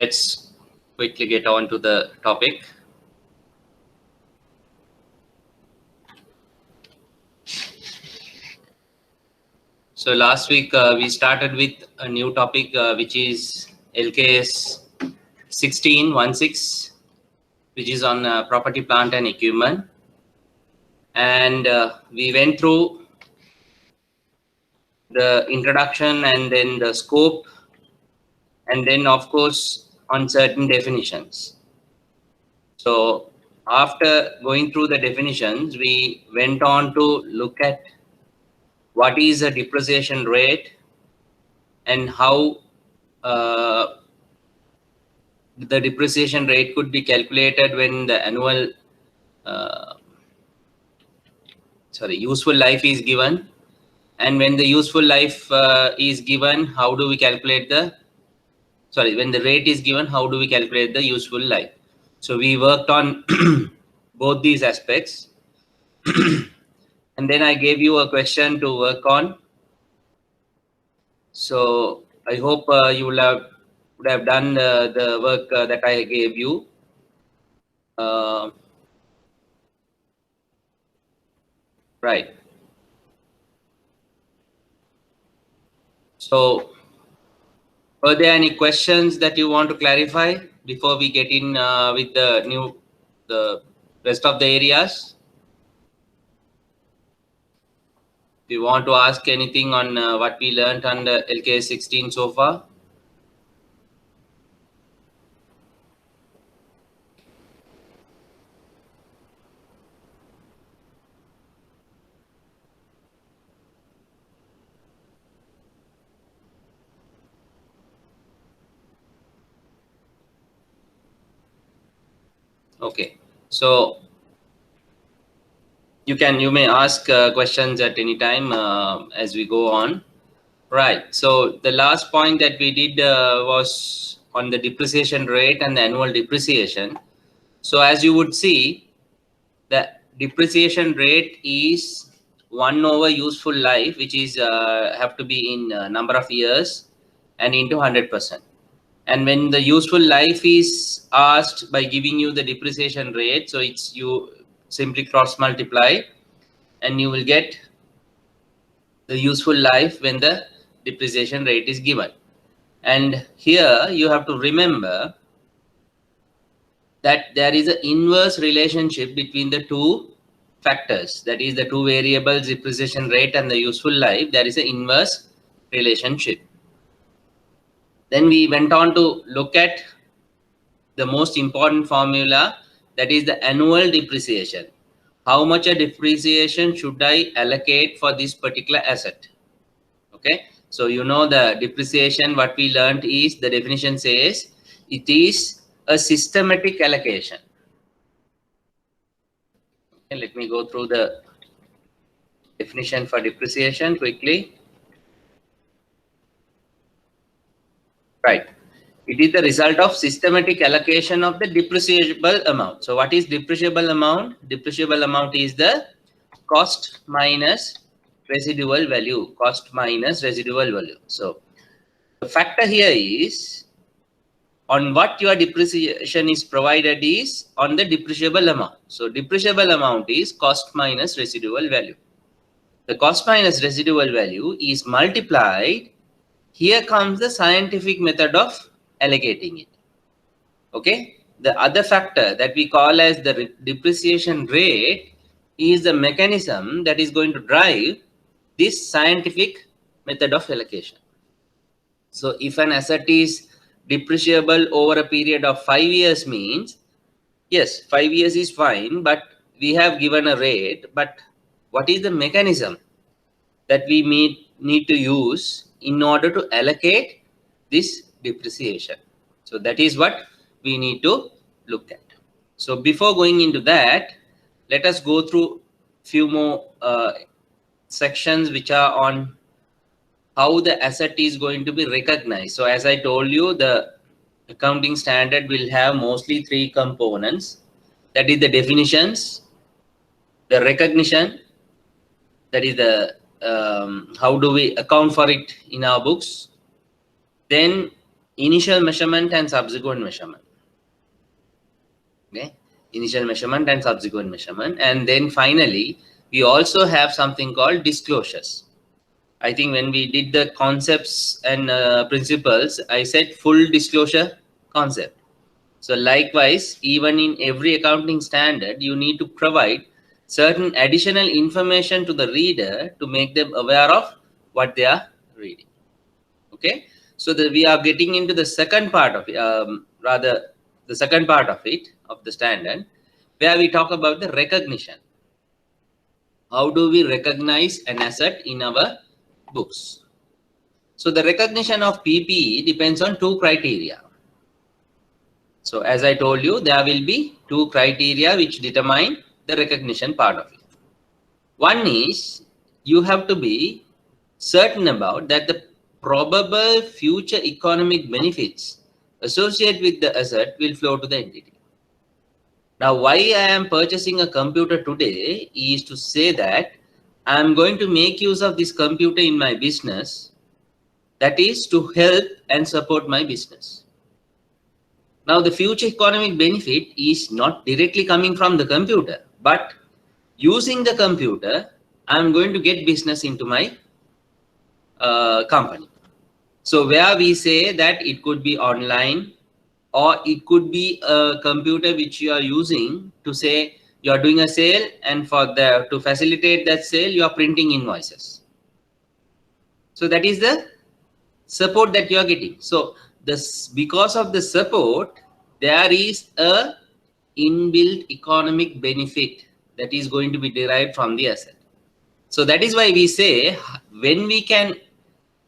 Let's quickly get on to the topic. So last week we started with a new topic which is LKS 1616, which is on property, plant and equipment. And we went through the introduction and then the scope, and then of course on certain definitions. So after going through the definitions, we went on to look at what is a depreciation rate and how the depreciation rate could be calculated when the annual useful life is given, and when the useful life is given, how do we calculate the when the rate is given, how do we calculate the useful life? So we worked on both these aspects. And then I gave you a question to work on. So I hope you would have done the work that I gave you. Right. So are there any questions that you want to clarify before we get in with the rest of the areas? If you want to ask anything on what we learned on the LKS 16 so far. Okay, so you may ask questions at any time as we go on. Right. So the last point that we did was on the depreciation rate and the annual depreciation. So as you would see, the depreciation rate is 1 over useful life, which is have to be in number of years and into 100%. And when the useful life is asked by giving you the depreciation rate, so it's you simply cross multiply and you will get the useful life when the depreciation rate is given. And here you have to remember that there is an inverse relationship between the two factors, that is the two variables, depreciation rate and the useful life. There is an inverse relationship. Then we went on to look at the most important formula, that is the annual depreciation. How much a depreciation should I allocate for this particular asset? Okay, so you know the depreciation, what we learned is, the definition says it is a systematic allocation. Okay, let me go through the definition for depreciation quickly. Right, it is the result of systematic allocation of the depreciable amount. So what is depreciable amount? Depreciable amount is the cost minus residual value. Cost minus residual value. So the factor here is on what your depreciation is provided is on the depreciable amount. So depreciable amount is cost minus residual value. The cost minus residual value is multiplied. Here comes the scientific method of allocating it. Okay, the other factor that we call as the depreciation rate is the mechanism that is going to drive this scientific method of allocation. So if an asset is depreciable over a period of 5 years, means yes, 5 years is fine, but we have given a rate, but what is the mechanism that we need to use in order to allocate this depreciation? So that is what we need to look at. So before going into that, let us go through few more sections which are on how the asset is going to be recognized. So as I told you, the accounting standard will have mostly 3 components. That is the definitions, the recognition, that is the how do we account for it in our books. Then initial measurement and subsequent measurement. Okay, initial measurement and subsequent measurement. And then finally, we also have something called disclosures. I think when we did the concepts and principles, I said full disclosure concept. So likewise, even in every accounting standard, you need to provide certain additional information to the reader to make them aware of what they are reading. Okay, so we are getting into the second part of it, rather the second part of it, of the standard, where we talk about the recognition. How do we recognize an asset in our books? So the recognition of PPE depends on two criteria. So as I told you, there will be two criteria which determine the recognition part of it. One is you have to be certain about that the probable future economic benefits associated with the asset will flow to the entity. Now, why I am purchasing a computer today is to say that I am going to make use of this computer in my business, that is to help and support my business. Now, the future economic benefit is not directly coming from the computer, but using the computer, I'm going to get business into my company. So where we say that it could be online, or it could be a computer which you are using to say you are doing a sale, and to facilitate that sale, you are printing invoices. So that is the support that you are getting. So because of the support, there is a inbuilt economic benefit that is going to be derived from the asset. So that is why we say when we can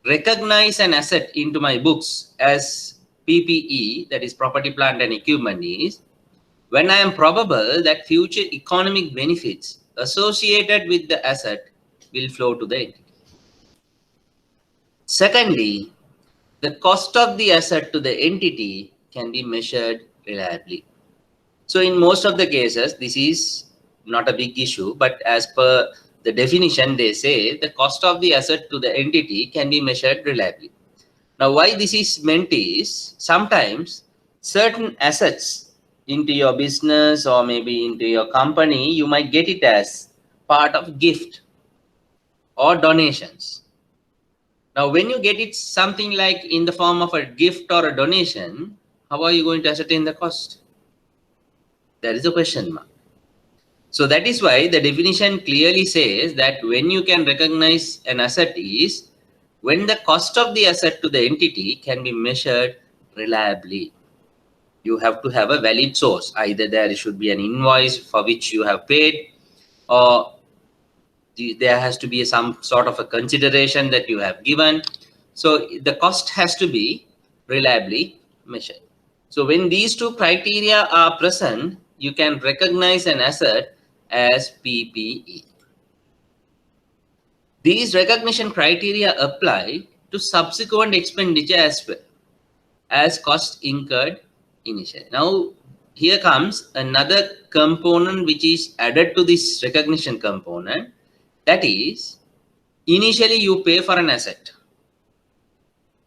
recognize an asset into my books as PPE, that is property, plant and equipment, is when I am probable that future economic benefits associated with the asset will flow to the entity. Secondly, the cost of the asset to the entity can be measured reliably. So in most of the cases, this is not a big issue, but as per the definition, they say the cost of the asset to the entity can be measured reliably. Now, why this is meant is sometimes certain assets into your business or maybe into your company, you might get it as part of gift or donations. Now, when you get it something like in the form of a gift or a donation, how are you going to ascertain the cost? There is a question mark. So that is why the definition clearly says that when you can recognize an asset is when the cost of the asset to the entity can be measured reliably. You have to have a valid source. Either there should be an invoice for which you have paid, or there has to be some sort of a consideration that you have given. So the cost has to be reliably measured. So when these two criteria are present, you can recognize an asset as PPE. These recognition criteria apply to subsequent expenditure as well as cost incurred initially. Now, here comes another component which is added to this recognition component. That is, initially you pay for an asset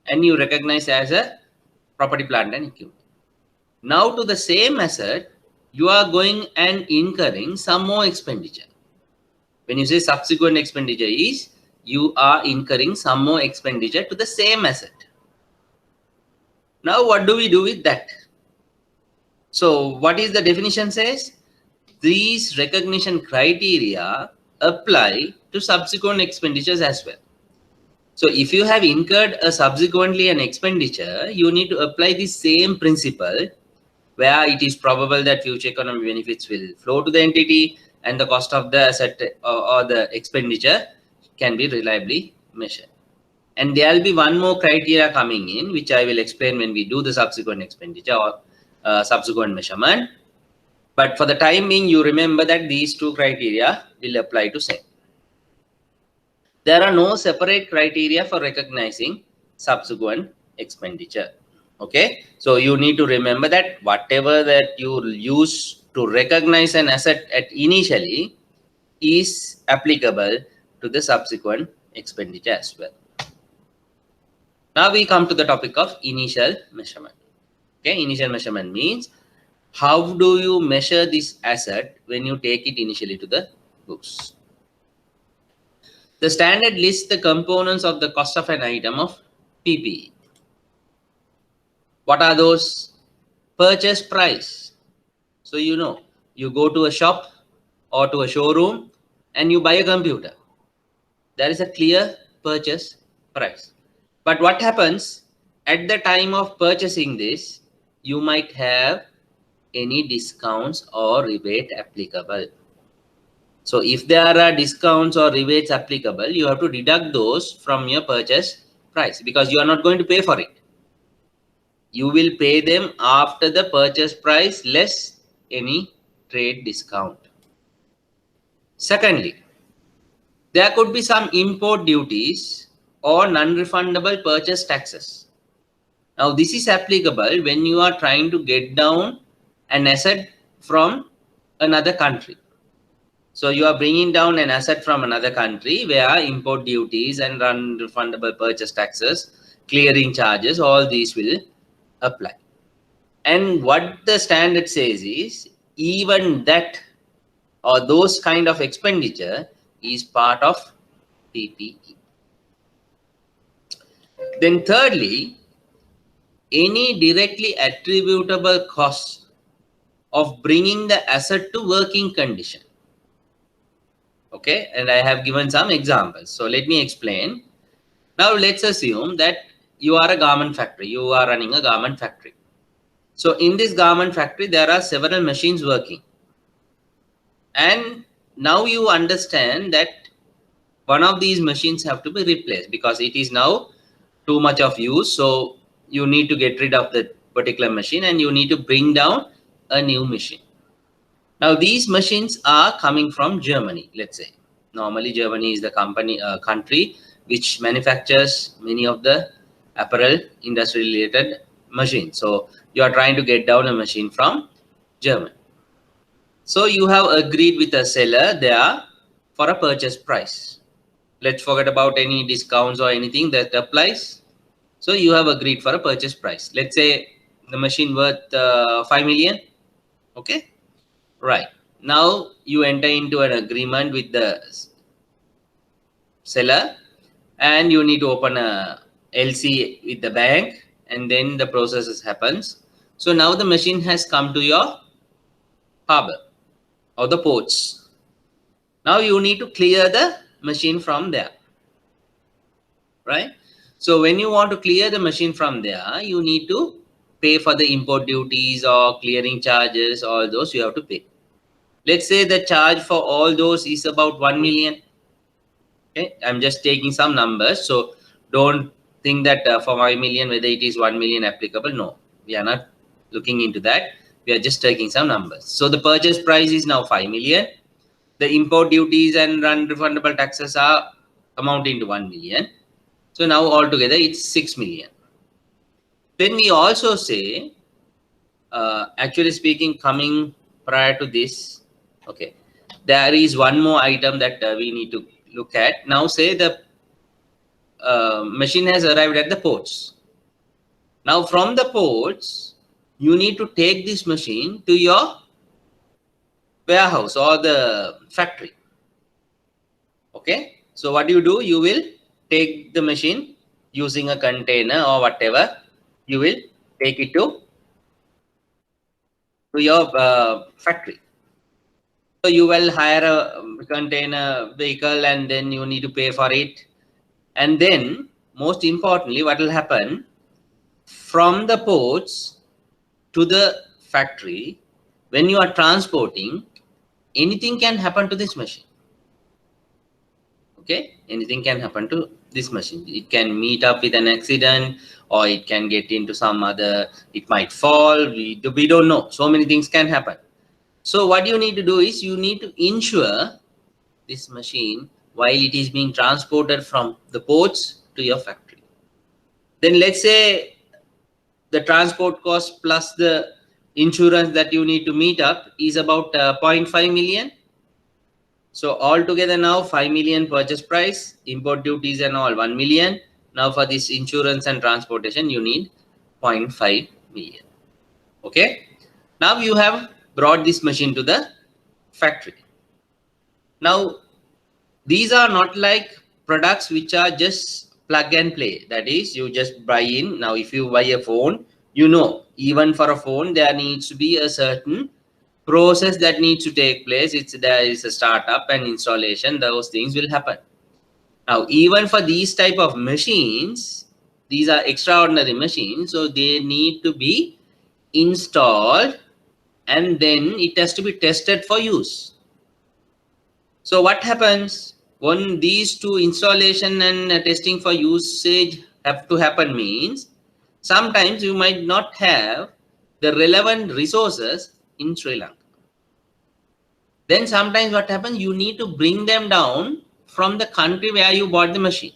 and you recognize as a property, plant and equipment. Now to the same asset, you are going and incurring some more expenditure. When you say subsequent expenditure is, you are incurring some more expenditure to the same asset. Now what do we do with that? So what is the definition says? These recognition criteria apply to subsequent expenditures as well. So if you have incurred a subsequently an expenditure, you need to apply the same principle where it is probable that future economic benefits will flow to the entity and the cost of the asset or the expenditure can be reliably measured. And there will be one more criteria coming in, which I will explain when we do the subsequent expenditure or subsequent measurement. But for the time being, you remember that these two criteria will apply to same. There are no separate criteria for recognizing subsequent expenditure. Okay, so you need to remember that whatever that you use to recognize an asset at initially is applicable to the subsequent expenditure as well. Now we come to the topic of initial measurement. Okay, initial measurement means how do you measure this asset when you take it initially to the books. The standard lists the components of the cost of an item of PPE. What are those? Purchase price. So you go to a shop or to a showroom and you buy a computer. There is a clear purchase price. But what happens at the time of purchasing this, you might have any discounts or rebate applicable. So if there are discounts or rebates applicable, you have to deduct those from your purchase price because you are not going to pay for it. You will pay them after the purchase price less any trade discount. Secondly, there could be some import duties or non-refundable purchase taxes. Now, this is applicable when you are trying to get down an asset from another country. So you are bringing down an asset from another country where import duties and non-refundable purchase taxes, clearing charges, all these will apply. And what the standard says is even that or those kind of expenditure is part of PPE. Then thirdly, any directly attributable cost of bringing the asset to working condition. Okay, and I have given some examples. So let me explain. Now let's assume that you are a garment factory. You are running a garment factory. So in this garment factory, there are several machines working. And now you understand that one of these machines have to be replaced because it is now too much of use. So you need to get rid of the particular machine and you need to bring down a new machine. Now these machines are coming from Germany, let's say. Normally Germany is the country which manufactures many of the apparel industry related machines. So you are trying to get down a machine from Germany. So you have agreed with a seller there for a purchase price. Let's forget about any discounts or anything that applies. So you have agreed for a purchase price. Let's say the machine worth 5 million. Okay. Right. Now you enter into an agreement with the seller and you need to open a LC with the bank and then the process happens. So now the machine has come to your harbor or the ports. Now you need to clear the machine from there. Right. So when you want to clear the machine from there, you need to pay for the import duties or clearing charges, all those you have to pay. Let's say the charge for all those is about 1 million. Okay, I'm just taking some numbers. So don't think that for 5 million, whether it is 1 million applicable. No, we are not looking into that. We are just taking some numbers. So the purchase price is now 5 million. The import duties and non-refundable taxes are amounting to 1 million. So now altogether it's 6 million. Then we also say, actually speaking, coming prior to this, okay, there is one more item that we need to look at. Now say the machine has arrived at the ports. Now from the ports, you need to take this machine to your warehouse or the factory. Okay, so what do? You will take the machine using a container or whatever. You will take it to your factory. So you will hire a container vehicle and then you need to pay for it. And then most importantly, what will happen from the ports to the factory, when you are transporting, anything can happen to this machine. Okay, anything can happen to this machine. It can meet up with an accident or it can get into some other, it might fall. We don't know. So many things can happen. So what you need to do is you need to insure this machine while it is being transported from the ports to your factory. Then let's say the transport cost plus the insurance that you need to meet up is about 0.5 million. So altogether now 5 million purchase price, import duties and all 1 million. Now for this insurance and transportation, you need 0.5 million. Okay. Now you have brought this machine to the factory. Now these are not like products which are just plug and play. That is, you just buy in. Now if you buy a phone, you know, even for a phone there needs to be a certain process that needs to take place. There is a startup and installation. Those things will happen. Now even for these type of machines, these are extraordinary machines, so they need to be installed and then it has to be tested for use. So what happens when these two, installation and testing for usage, have to happen means sometimes you might not have the relevant resources in Sri Lanka. Then sometimes what happens, you need to bring them down from the country where you bought the machine.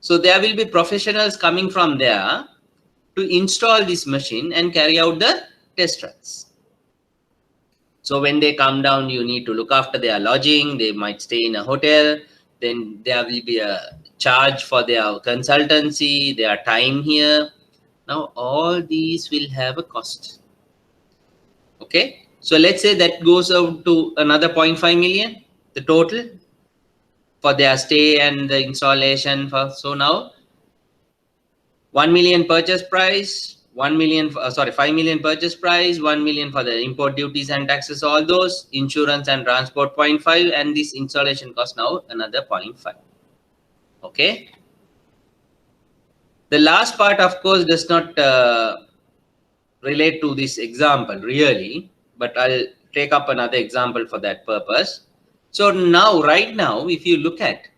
So there will be professionals coming from there to install this machine and carry out the test runs. So when they come down, you need to look after their lodging. They might stay in a hotel. Then there will be a charge for their consultancy, their time here. Now all these will have a cost. Okay. So let's say that goes out to another 0.5 million, the total for their stay and the installation. So now 1 million purchase price, 1 million, 5 million purchase price, 1 million for the import duties and taxes, all those, insurance and transport 0.5, and this installation cost now another 0.5. Okay. The last part, of course, does not relate to this example really, but I'll take up another example for that purpose. So now, right now, if you look at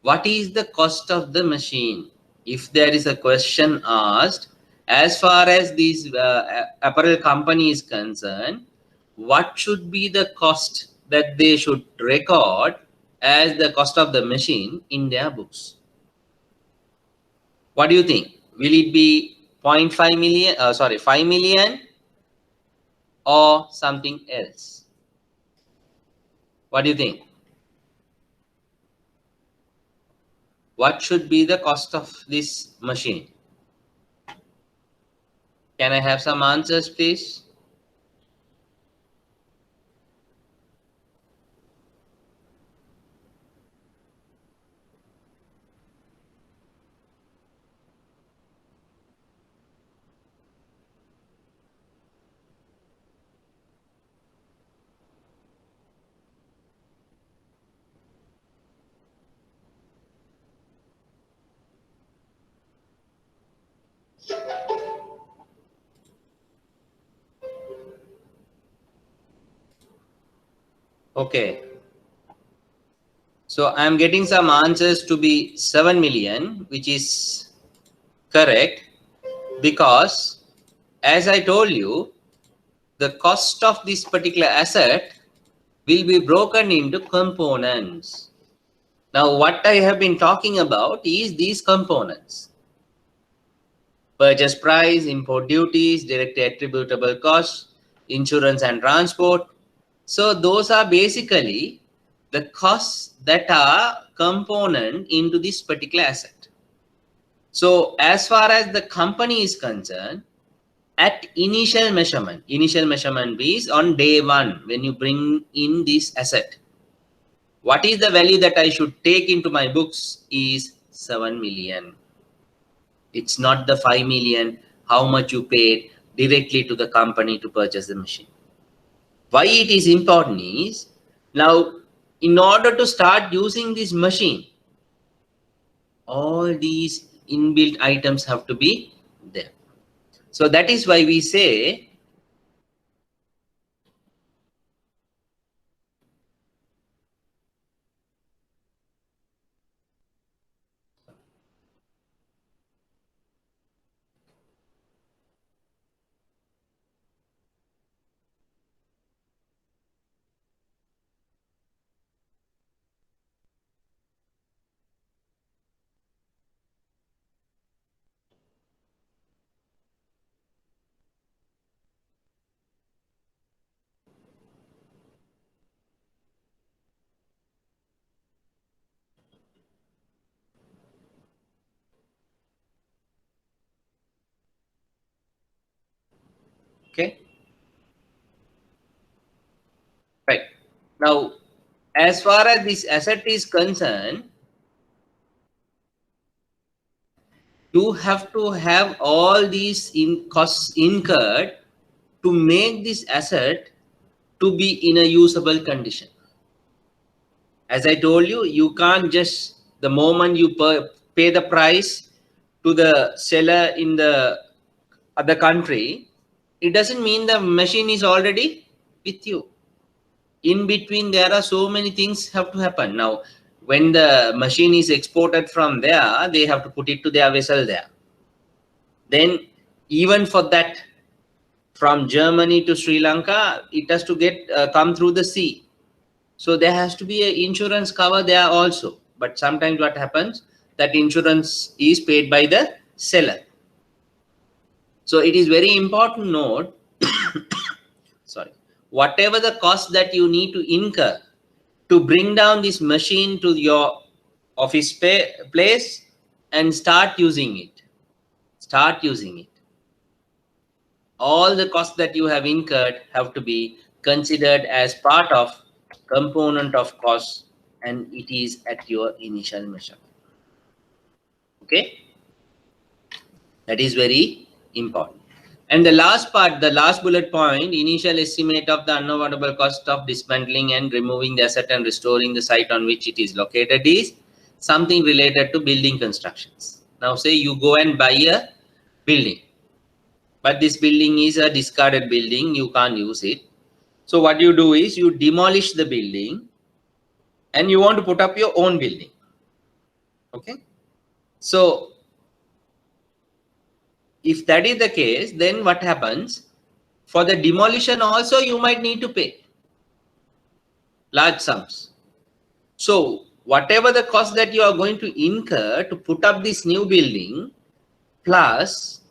what is the cost of the machine, if there is a question asked, as far as this apparel company is concerned, what should be the cost that they should record as the cost of the machine in their books? What do you think? Will it be 0.5 million, 5 million or something else? What do you think? What should be the cost of this machine? Can I have some answers, please? Okay. So I'm getting some answers to be 7 million, which is correct, because as I told you, the cost of this particular asset will be broken into components. Now, what I have been talking about is these components: purchase price, import duties, direct attributable costs, insurance and transport. So those are basically the costs that are component into this particular asset. So as far as the company is concerned, at initial measurement is on day one when you bring in this asset. What is the value that I should take into my books is 7 million. It's not the 5 million, how much you paid directly to the company to purchase the machine. Why it is important is, now in order to start using this machine, all these inbuilt items have to be there. So that is why we say Okay. Right. Now, as far as this asset is concerned, you have to have all these costs incurred to make this asset to be in a usable condition. As I told you, you can't just, the moment you pay the price to the seller in the other country, it doesn't mean the machine is already with you. In between, there are so many things have to happen. Now, when the machine is exported from there, they have to put it to their vessel there. Then even for that, from Germany to Sri Lanka, it has to get come through the sea. So there has to be an insurance cover there also. But sometimes what happens, that insurance is paid by the seller. So it is very important note, sorry, whatever the cost that you need to incur to bring down this machine to your office place and start using it. Start using it. All the costs that you have incurred have to be considered as part of component of cost, and it is at your initial measurement. Okay, that is very important. And the last part, the last bullet point, initial estimate of the unavoidable cost of dismantling and removing the asset and restoring the site on which it is located is something related to building constructions. Now say you go and buy a building, but this building is a discarded building, you can't use it. So what you do is you demolish the building and you want to put up your own building. Okay. So if that is the case, then what happens? For the demolition also, you might need to pay large sums. So whatever the cost that you are going to incur to put up this new building, plus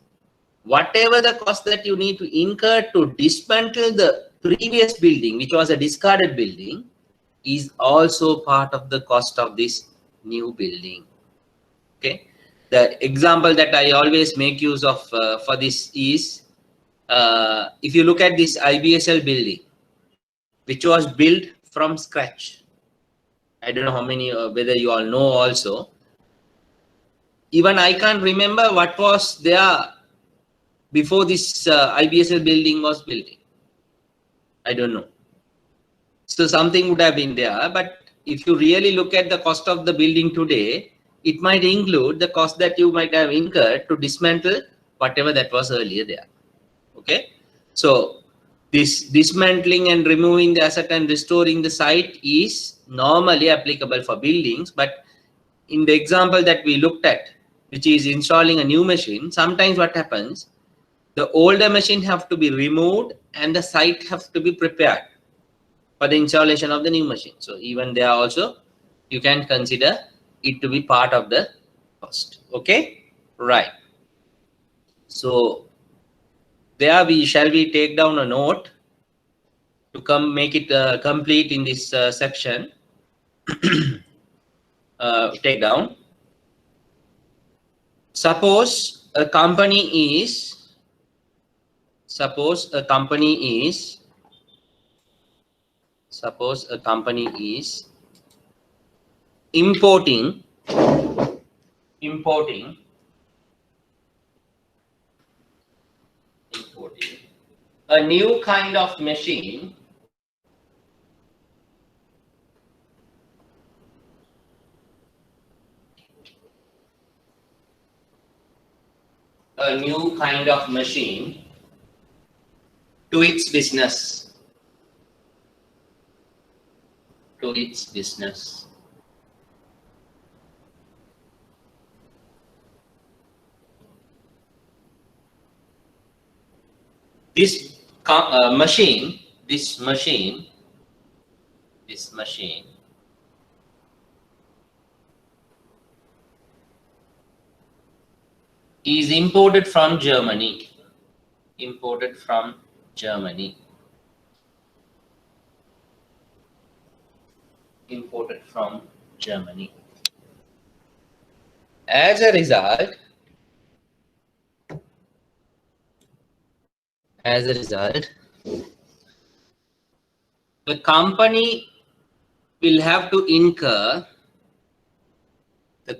whatever the cost that you need to incur to dismantle the previous building, which was a discarded building, is also part of the cost of this new building. Okay. The example that I always make use of for this is, if you look at this IBSL building, which was built from scratch. I don't know how many, whether you all know also. Even I can't remember what was there before this IBSL building was built. I don't know. So something would have been there, but if you really look at the cost of the building today, it might include the cost that you might have incurred to dismantle whatever that was earlier there. Okay. So this dismantling and removing the asset and restoring the site is normally applicable for buildings, but in the example that we looked at, which is installing a new machine, sometimes what happens, the older machine have to be removed and the site have to be prepared for the installation of the new machine. So even there also, you can consider it to be part of the cost. Okay, right. So there shall we take down a note to make it complete in this section. Take down. Suppose a company is importing a new kind of machine to its business. This machine is imported from Germany. As a result, As a result, the company will have to incur the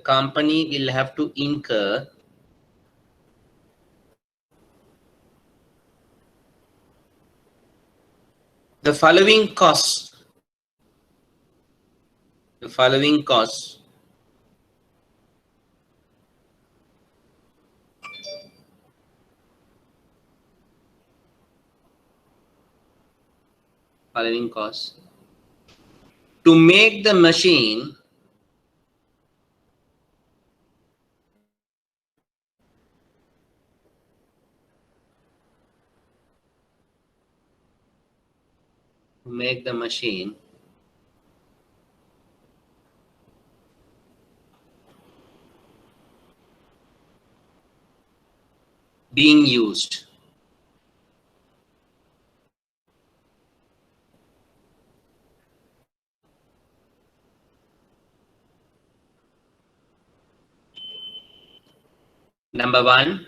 following costs. Following costs to make the machine being used. Number one,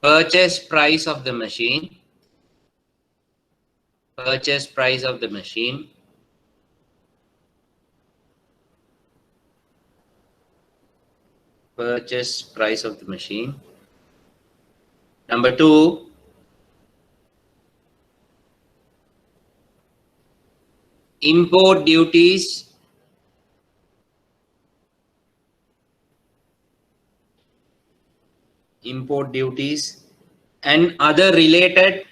purchase price of the machine. Purchase price of the machine. Purchase price of the machine. Number two, import duties. Import duties and other related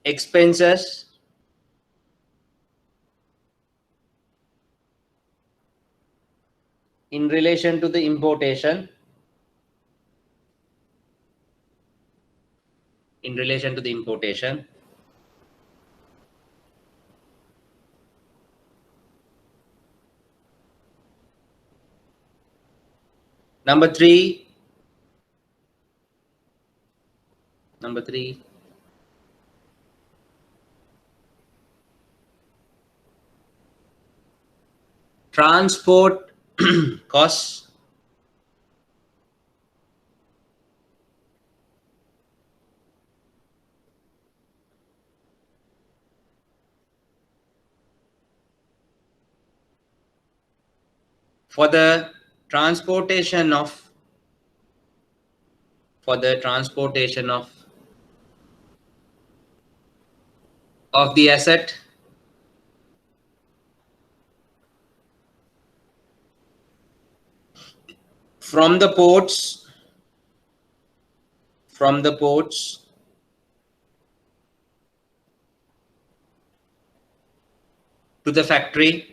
expenses in relation to the importation. In relation to the importation. Number three, transport costs. For the transportation of the asset from the ports to the factory.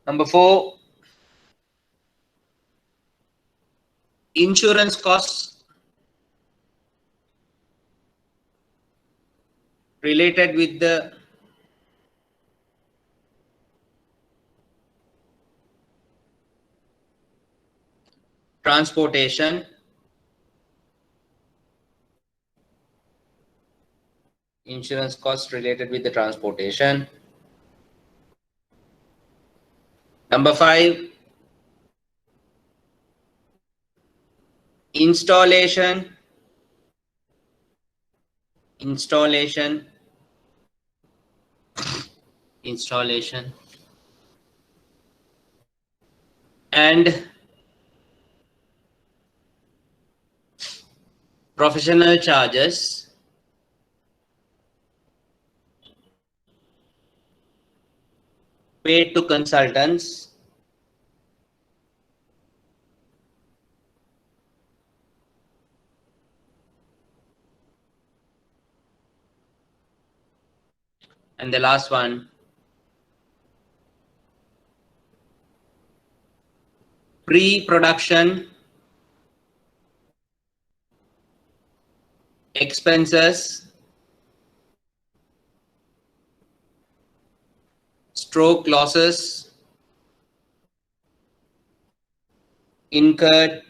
Number four, insurance costs related with the transportation. Insurance costs related with the transportation. Number five, installation and professional charges paid to consultants and the last one, pre-production expenses stroke losses incurred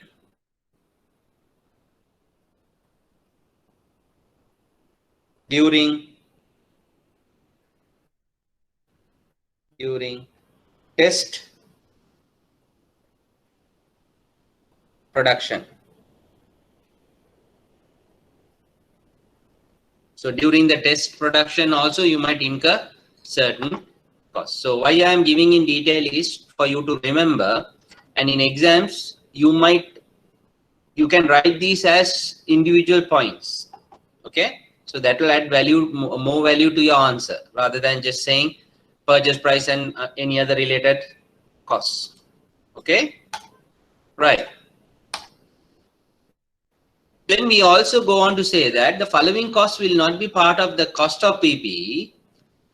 during test production. So during the test production also you might incur certain costs. So why I am giving in detail is for you to remember, and in exams you can write these as individual points. Okay, so that will add value, more value to your answer rather than just saying purchase price and any other related costs. Okay, right. Then we also go on to say that the following costs will not be part of the cost of PPE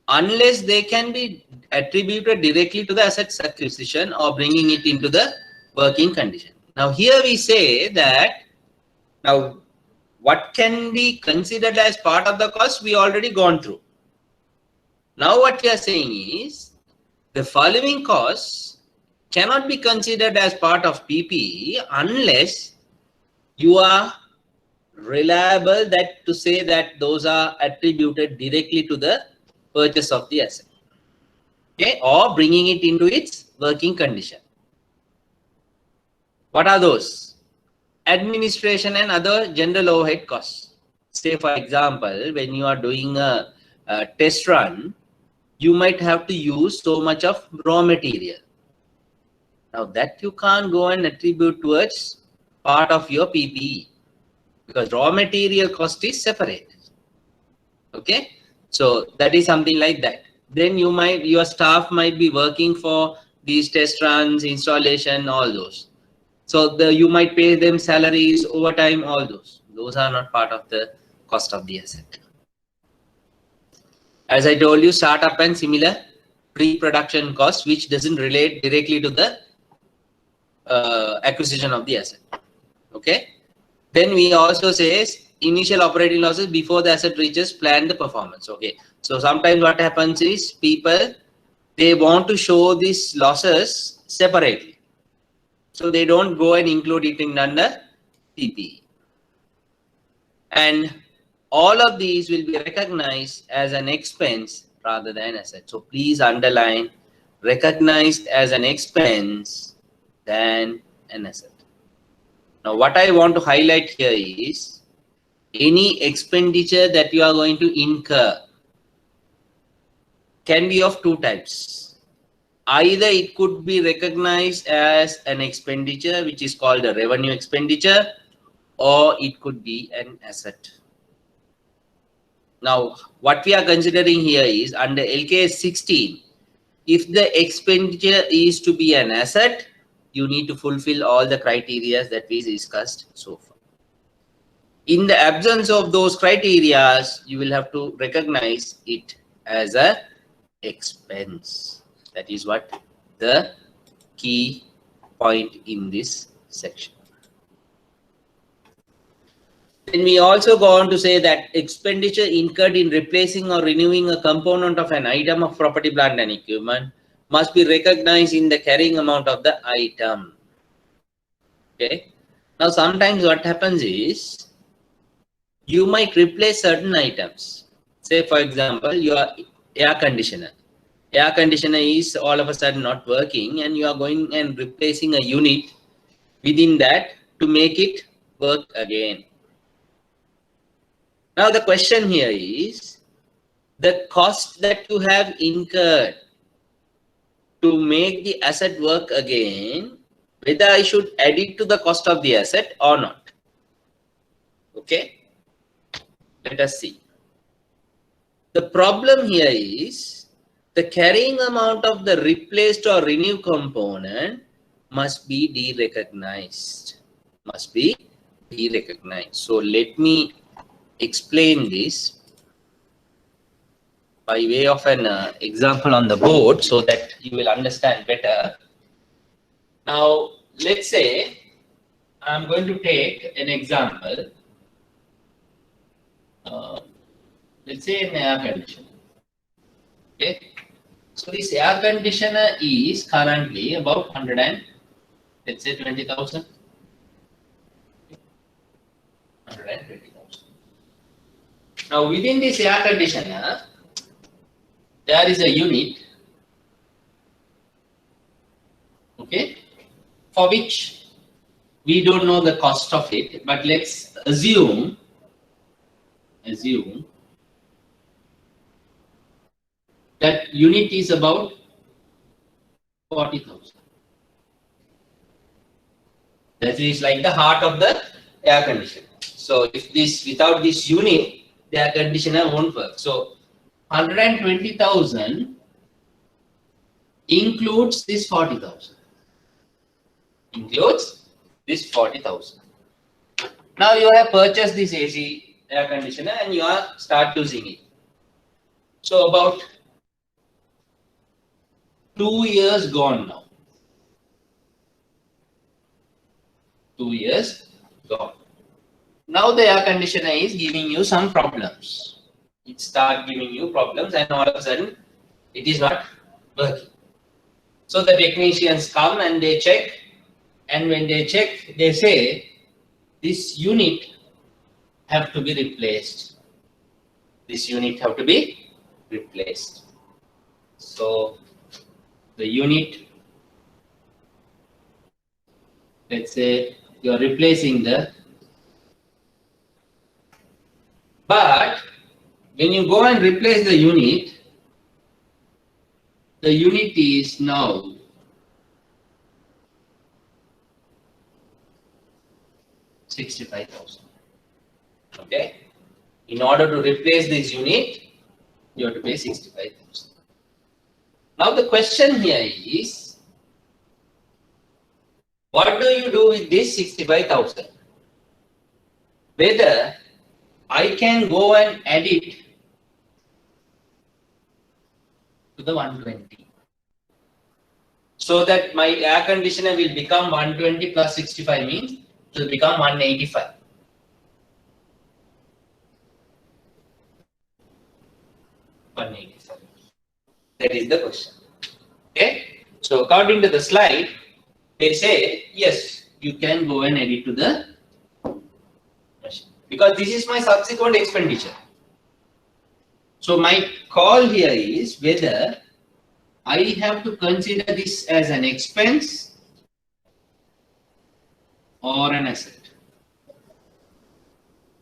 unless they can be attributed directly to the assets acquisition or bringing it into the working condition. Now here we say that now what can be considered as part of the cost we already gone through. Now what we are saying is the following costs cannot be considered as part of PPE unless you are reliable that to say that those are attributed directly to the purchase of the asset, okay, or bringing it into its working condition. What are those? Administration and other general overhead costs. Say for example, when you are doing a test run, you might have to use so much of raw material. Now that you can't go and attribute towards part of your PPE because raw material cost is separate. Okay, so that is something like that. Then your staff might be working for these test runs, installation, all those. So you might pay them salaries, overtime, all those. Those are not part of the cost of the asset. As I told you, startup and similar pre-production costs, which doesn't relate directly to the acquisition of the asset. Okay. Then we also say initial operating losses before the asset reaches planned performance. Okay. So sometimes what happens is people, they want to show these losses separately. So they don't go and include it in under PPE. And all of these will be recognized as an expense rather than asset. So please underline recognized as an expense than an asset. Now what I want to highlight here is any expenditure that you are going to incur can be of two types. Either it could be recognized as an expenditure, which is called a revenue expenditure, or it could be an asset. Now, what we are considering here is under LKS 16, if the expenditure is to be an asset, you need to fulfill all the criteria that we discussed so far. In the absence of those criteria, you will have to recognize it as a expense. That is what the key point in this section. Then we also go on to say that expenditure incurred in replacing or renewing a component of an item of property, plant and equipment must be recognized in the carrying amount of the item. Okay. Now sometimes what happens is you might replace certain items. Say for example, your air conditioner. Air conditioner is all of a sudden not working and you are going and replacing a unit within that to make it work again. Now the question here is the cost that you have incurred to make the asset work again, whether I should add it to the cost of the asset or not. Okay, let us see. The problem here is the carrying amount of the replaced or renewed component must be derecognized. Must be derecognized. So let me explain this by way of an example on the board so that you will understand better. Now, let's say I'm going to take an example. Let's say an air conditioner. Okay. So this air conditioner is currently about 110 Let's say 20,000. 120,000. Now within this air conditioner, there is a unit, okay, for which we don't know the cost of it, but let's assume that unit is about 40,000. That is like the heart of the air conditioner. So if this, without this unit, the air conditioner won't work. So 120,000 includes this 40,000. Includes this 40,000. Now you have purchased this AC air conditioner and you are start using it. So about 2 years gone now. 2 years gone. Now the air conditioner is giving you some problems. It starts giving you problems and all of a sudden it is not working. So the technicians come and they check, and when they check, they say this unit have to be replaced. This unit have to be replaced. So the unit, let's say you are replacing the, but when you go and replace the unit is now 65,000. Okay. In order to replace this unit, you have to pay 65,000. Now the question here is, what do you do with this 65,000? Whether I can go and add it to the 120, so that my air conditioner will become 120 plus 65 means it will become 185. That is the question. Okay. So according to the slide, they say yes, you can go and add it to the machine, because this is my subsequent expenditure. So my call here is whether I have to consider this as an expense or an asset.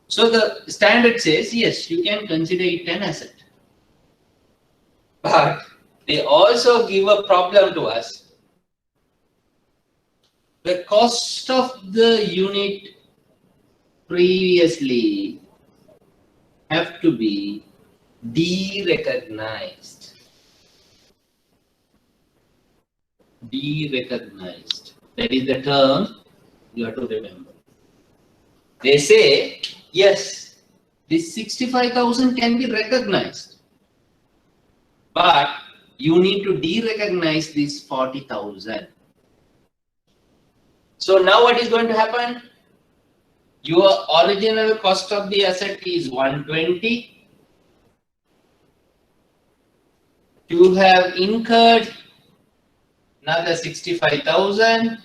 So the standard says yes, you can consider it an asset. But they also give a problem to us. The cost of the unit previously have to be derecognized. Derecognized. That is the term you have to remember. They say, yes, this 65,000 can be recognized, but you need to derecognize this 40,000. So now what is going to happen? Your original cost of the asset is 120. You have incurred another 65,000.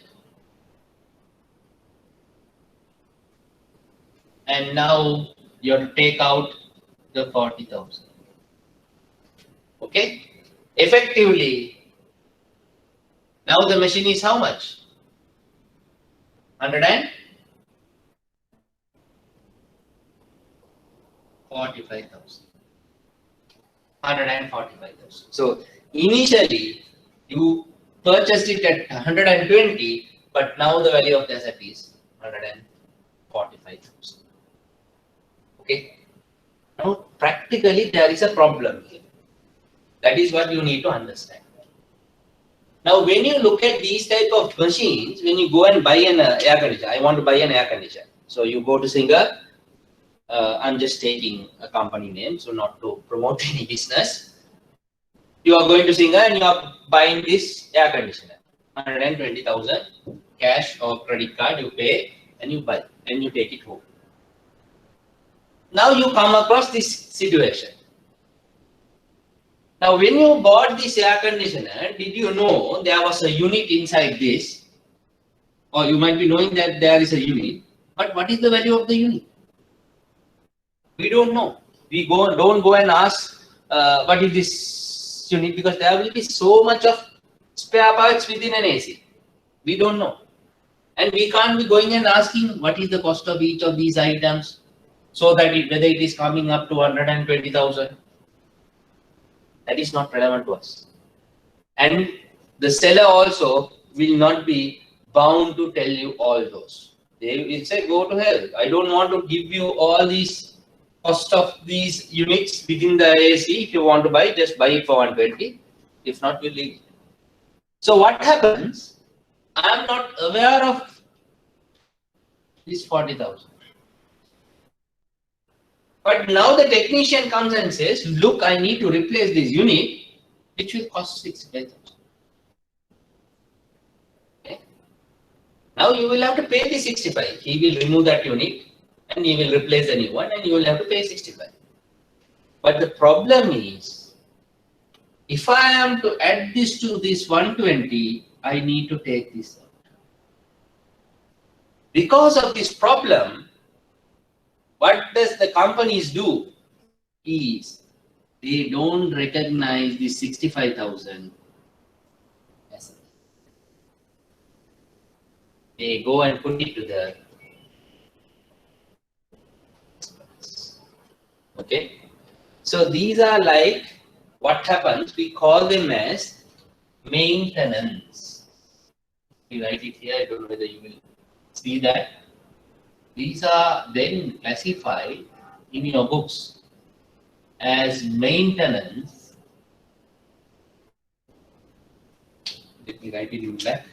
And now you have to take out the 40,000. Okay? Effectively, now the machine is how much? 145,000. 145,000. So initially you purchased it at 120, but now the value of the asset is 145,000. Okay. Now practically there is a problem here. That is what you need to understand. Now when you look at these type of machines, when you go and buy an air conditioner, I want to buy an air conditioner. So you go to Singer. I'm just taking a company name, so not to promote any business. You are going to Singer and you are buying this air conditioner. 120,000 cash or credit card you pay and you buy and you take it home. Now you come across this situation. Now when you bought this air conditioner, did you know there was a unit inside this? or you might be knowing that there is a unit, but what is the value of the unit? We don't know. We don't go and ask what is this unit, because there will be so much of spare parts within an AC. We don't know. And we can't be going and asking what is the cost of each of these items, so that whether it is coming up to 120,000. That is not relevant to us. And the seller also will not be bound to tell you all those. They will say, go to hell. I don't want to give you all these cost of these units within the AC. If you want to buy, just buy it for 120. If not, we'll leave it. So what happens? I am not aware of this 40,000. But now the technician comes and says, look, I need to replace this unit, which will cost 65,000. Okay. Now you will have to pay the 65. He will remove that unit and he will replace the new one, and you will have to pay 65. But the problem is, if I am to add this to this 120, I need to take this out. Because of this problem, what does the companies do is they don't recognize the 65,000 as they go and put it to the okay. So these are like what happens, we call them as maintenance. We write it here, I don't know whether you will see that. These are then classified in your books as maintenance. Let me write it in black.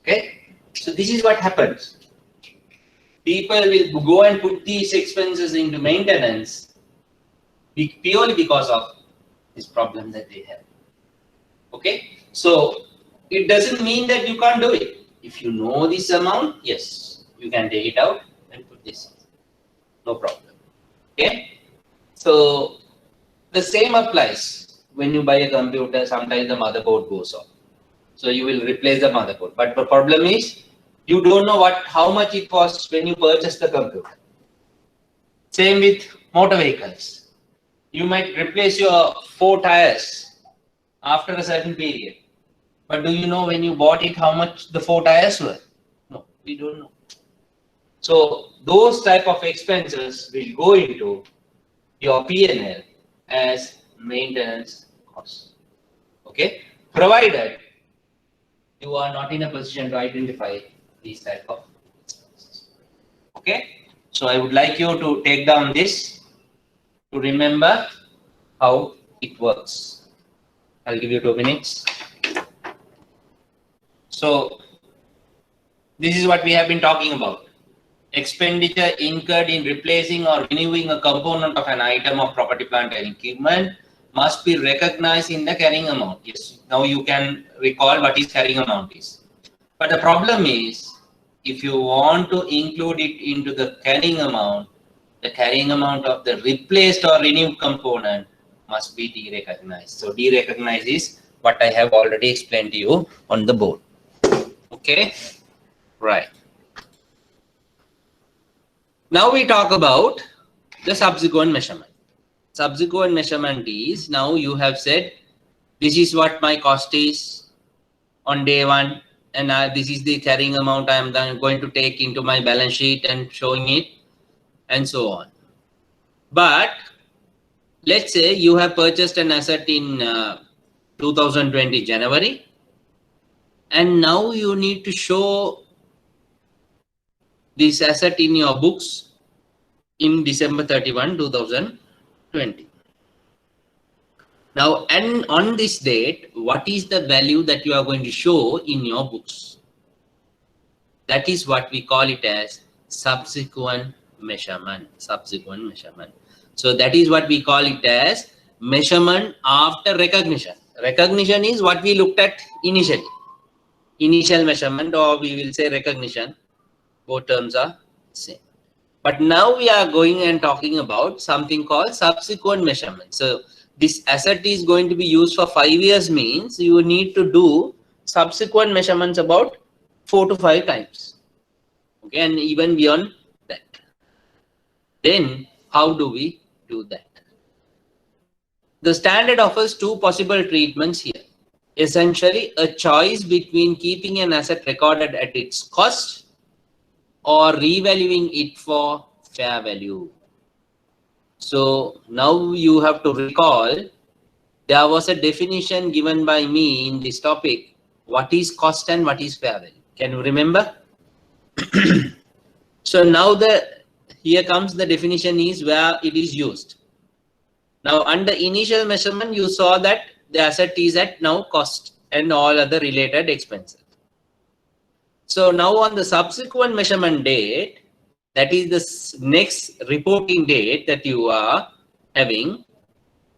Okay, so this is what happens. People will go and put these expenses into maintenance purely because of this problem that they have. Okay, so it doesn't mean that you can't do it. If you know this amount, yes, you can take it out and put this. No problem. Okay, so the same applies when you buy a computer. Sometimes the motherboard goes off, so you will replace the motherboard. But the problem is, you don't know how much it costs when you purchase the computer. Same with motor vehicles. You might replace your 4 tires after a certain period. But do you know when you bought it how much the 4 tires were? No, we don't know. So those type of expenses will go into your P&L as maintenance costs. Okay, provided you are not in a position to identify these type of expenses. Okay, so I would like you to take down this to remember how it works. I'll give you 2 minutes. So this is what we have been talking about. Expenditure incurred in replacing or renewing a component of an item of property, plant and equipment must be recognized in the carrying amount. Yes, now you can recall what is carrying amount is. But the problem is, if you want to include it into the carrying amount of the replaced or renewed component must be derecognized. So derecognize is what I have already explained to you on the board. Okay, right. Now we talk about the subsequent measurement. Subsequent measurement is, now you have said, this is what my cost is on day 1. And this is the carrying amount I am going to take into my balance sheet and showing it, and so on. But let's say you have purchased an asset in 2020 January, and now you need to show this asset in your books in December 31, 2020. Now, and on this date, what is the value that you are going to show in your books? That is what we call it as subsequent measurement. Subsequent measurement. So that is what we call it as measurement after recognition. Recognition is what we looked at initially. Initial measurement, or we will say recognition. Both terms are same. But now we are going and talking about something called subsequent measurement. So this asset is going to be used for 5 years, means you need to do subsequent measurements about 4 to 5 times. Okay, and even beyond that. Then how do we do that? The standard offers two possible treatments here. Essentially, a choice between keeping an asset recorded at its cost or revaluing it for fair value. So now you have to recall, there was a definition given by me in this topic. What is cost and what is fair value? Can you remember? So now here comes the definition is where it is used. Now under initial measurement, you saw that the asset is at now cost and all other related expenses. So now on the subsequent measurement date, that is the next reporting date that you are having,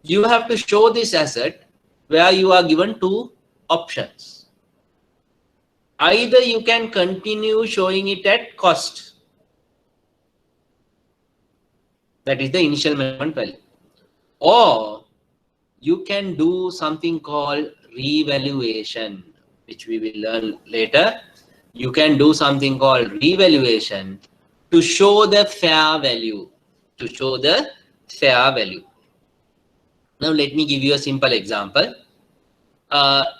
you have to show this asset where you are given two options. Either you can continue showing it at cost, that is the initial measurement value, or you can do something called revaluation, which we will learn later. You can do something called revaluation to show the fair value, Now let me give you a simple example.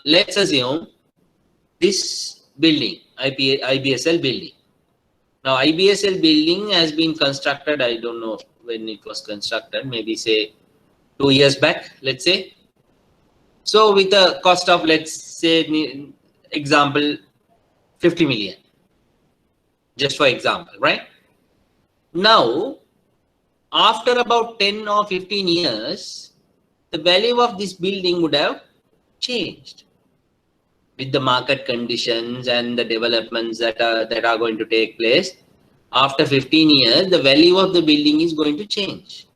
Let's assume this building, IBSL building. Now IBSL building has been constructed, I don't know when it was constructed, maybe say 2 years back, let's say. So with a cost of, let's say, example, 50 million, just for example, right? Now, after about 10 or 15 years, the value of this building would have changed with the market conditions and the developments that are going to take place. After 15 years, the value of the building is going to change.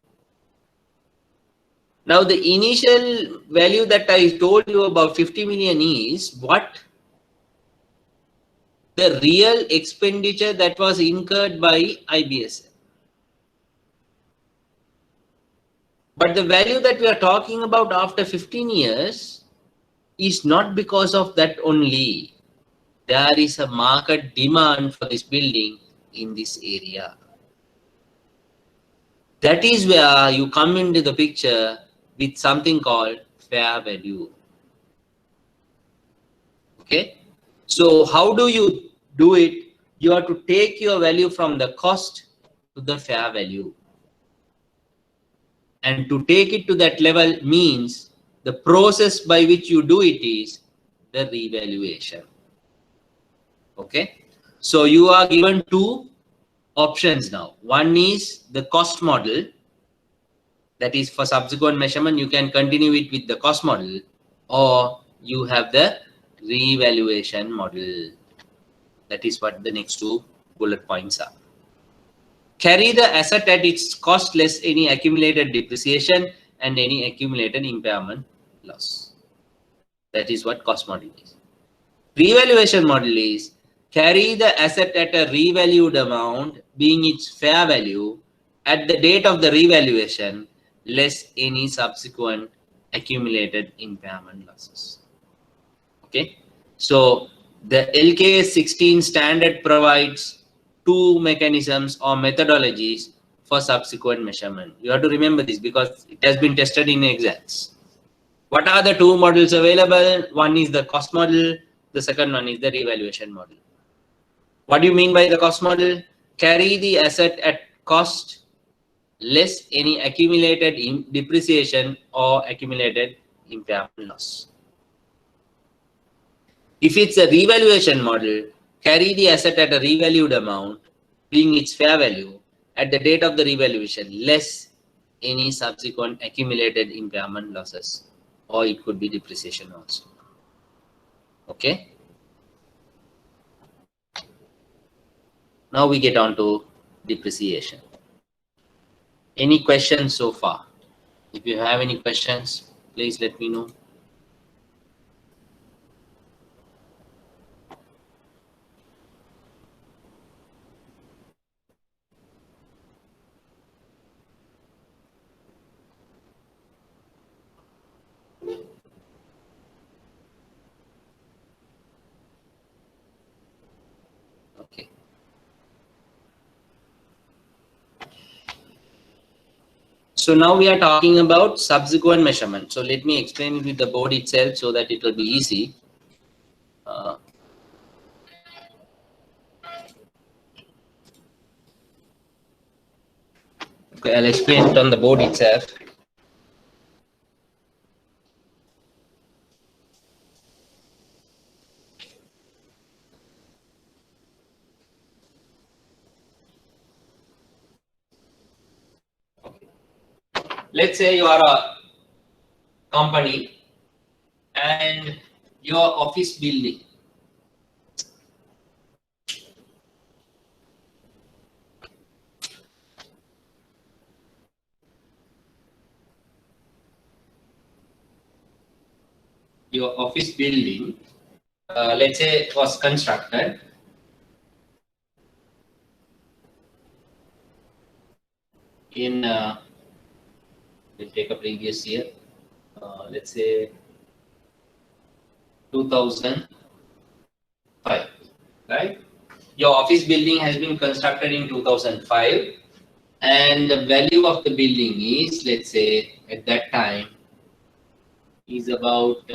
Now, the initial value that I told you about 50 million is what? The real expenditure that was incurred by IBSL. But the value that we are talking about after 15 years is not because of that only. There is a market demand for this building in this area. That is where you come into the picture with something called fair value. Okay. So how do you do it? You have to take your value from the cost to the fair value. And to take it to that level means the process by which you do it is the revaluation. Okay. So you are given two options now. One is the cost model. That is for subsequent measurement, you can continue it with the cost model, or you have the revaluation model. That is what the next two bullet points are. Carry the asset at its cost less any accumulated depreciation and any accumulated impairment loss. That is what cost model is. Revaluation model is carry the asset at a revalued amount being its fair value at the date of the revaluation less any subsequent accumulated impairment losses. Okay. So the LKS 16 standard provides two mechanisms or methodologies for subsequent measurement. You have to remember this because it has been tested in exams. What are the two models available? One is the cost model. The second one is the revaluation model. What do you mean by the cost model? Carry the asset at cost less any accumulated depreciation or accumulated impairment loss. If it's a revaluation model, carry the asset at a revalued amount, being its fair value, at the date of the revaluation, less any subsequent accumulated impairment losses, or it could be depreciation also. Okay. Now we get on to depreciation. Any questions so far? If you have any questions, please let me know. So now we are talking about subsequent measurement. So let me explain it with the board itself so that it will be easy. Okay, I'll explain it on the board itself. Let's say you are a company and your office building. Your office building, let's say, was constructed in, we'll take a previous year, let's say 2005, right? Your office building has been constructed in 2005, and the value of the building is, let's say, at that time, is about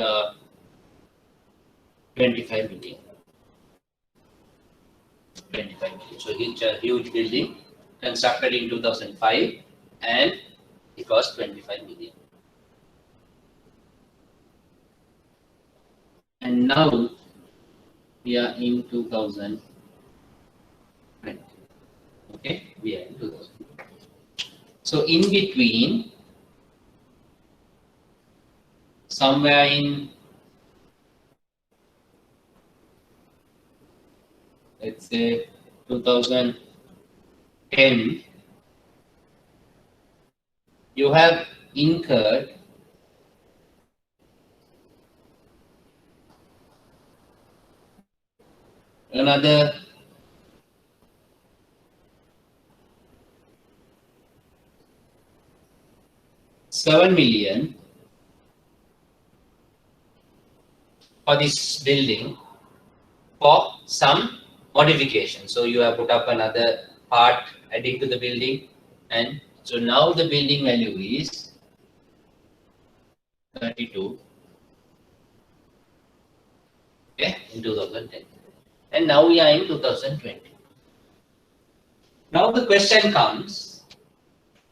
25 million. 25 million. So it's a huge building constructed in 2005 and it was 25 million. And now we are in 2020. Okay, we are in 2020. So in between, somewhere in, let's say 2010, you have incurred another $7 million for this building for some modification. So you have put up another part adding to the building, and so now the building value is 32, okay, in 2010, and now we are in 2020. Now the question comes,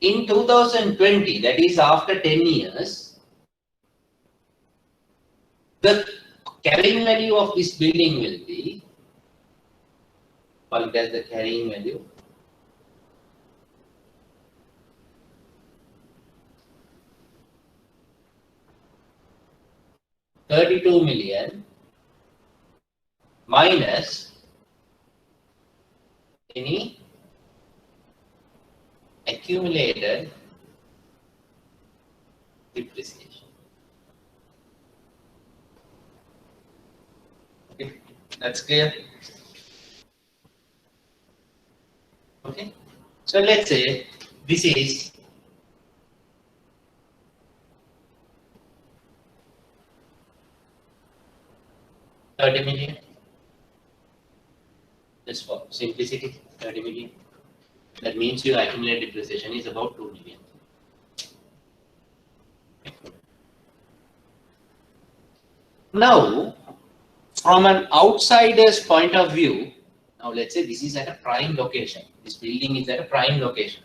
in 2020, that is after 10 years, the carrying value of this building will be, call it as the carrying value, $32 million minus any accumulated depreciation. Okay, that's clear. Okay, so let's say this is $30 million. Just for simplicity, 30 million. That means your accumulated depreciation is about 2 million. Now, from an outsider's point of view, now let's say this is at a prime location. This building is at a prime location,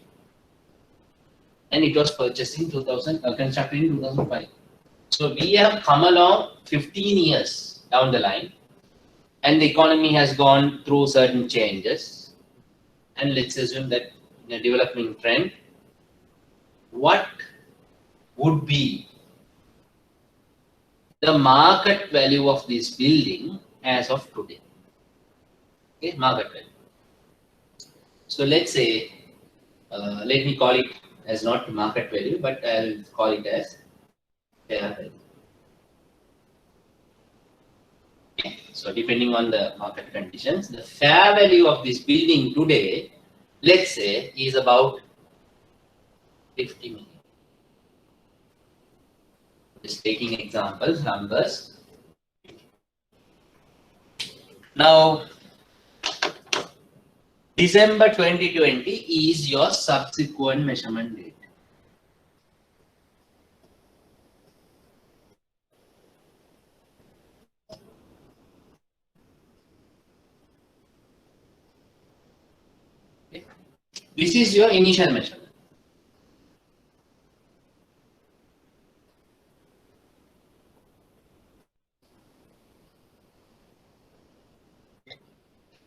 and it was purchased in constructed in 2005. So we have come along 15 years down the line, and the economy has gone through certain changes. And let's assume that in a developing trend, what would be the market value of this building as of today? Okay, market value. So let's say, let me call it as not market value, but I'll call it as fair value. Okay. So depending on the market conditions, the fair value of this building today, let's say, is about 50 million. Just taking examples, numbers. Now, December 2020 is your subsequent measurement date. This is your initial measurement.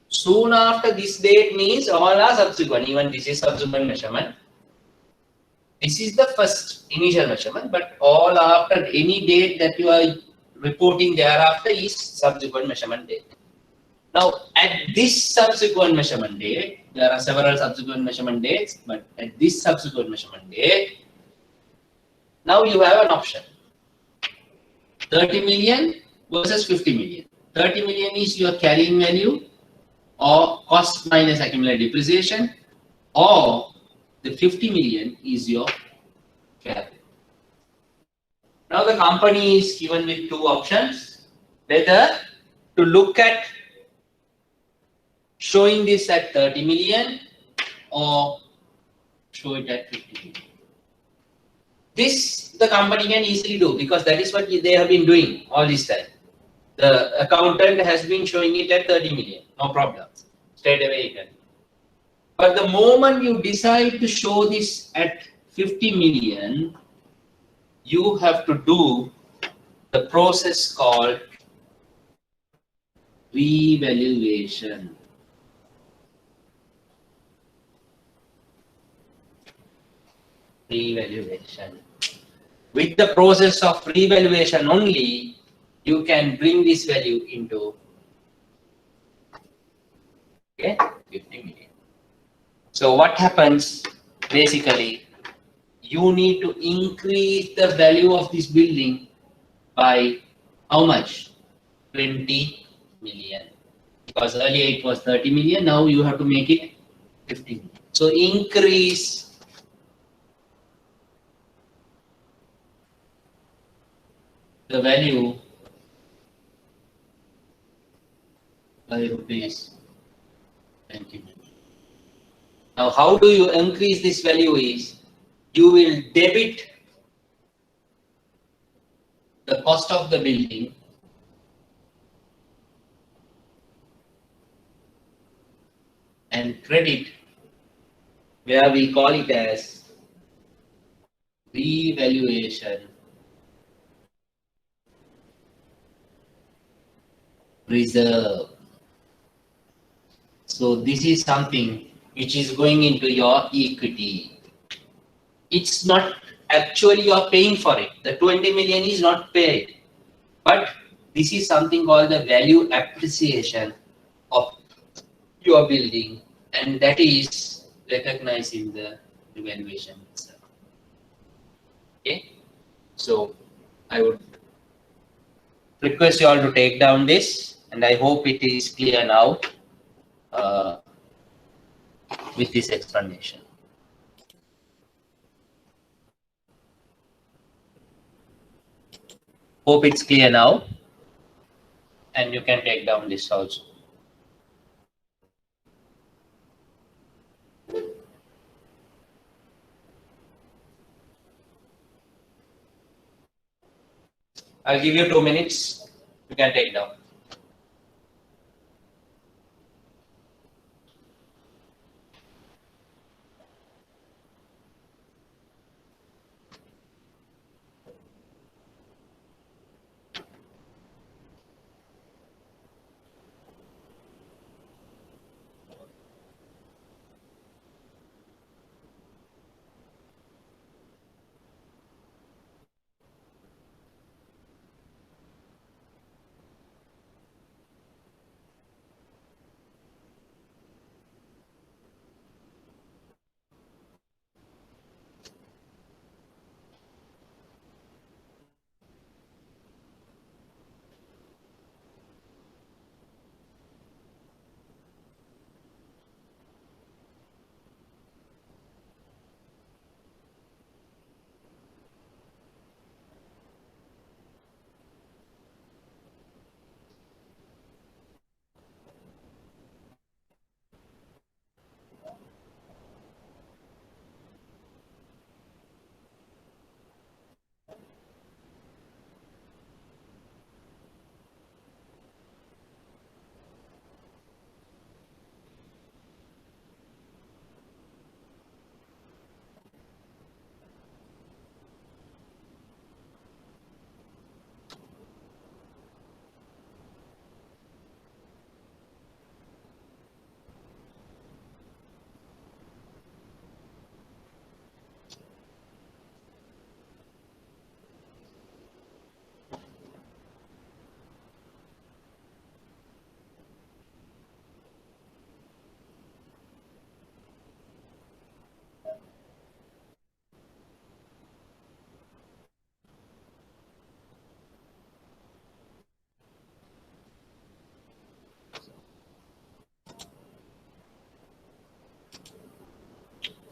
Soon after this date means all are subsequent. Even this is subsequent measurement. This is the first initial measurement, but all after any date that you are reporting thereafter is subsequent measurement date. Now, at this subsequent measurement date, there are several subsequent measurement dates, but at this subsequent measurement date, now you have an option. 30 million versus 50 million. 30 million is your carrying value or cost minus accumulated depreciation, or the 50 million is your carry. Now the company is given with two options, whether to look at showing this at 30 million or show it at 50 million. This the company can easily do because that is what they have been doing all this time. The accountant has been showing it at 30 million, no problem. Straight away you can. But the moment you decide to show this at 50 million, you have to do the process called revaluation. Revaluation. With the process of revaluation only, you can bring this value into 50 million. So what happens basically, you need to increase the value of this building by how much? 20 million. Because earlier it was 30 million, now you have to make it 50 million. So increase the value by rupees 20 million. Now, how do you increase this value is, you will debit the cost of the building and credit, where we call it as revaluation reserve. So this is something which is going into your equity. It's not actually you are paying for it. The 20 million is not paid, but this is something called the value appreciation of your building, and that is recognized in the revaluation itself. Okay, so I would request you all to take down this, and I hope it is clear now with this explanation. Hope it's clear now, and you can take down this also. I'll give you 2 minutes. You can take down.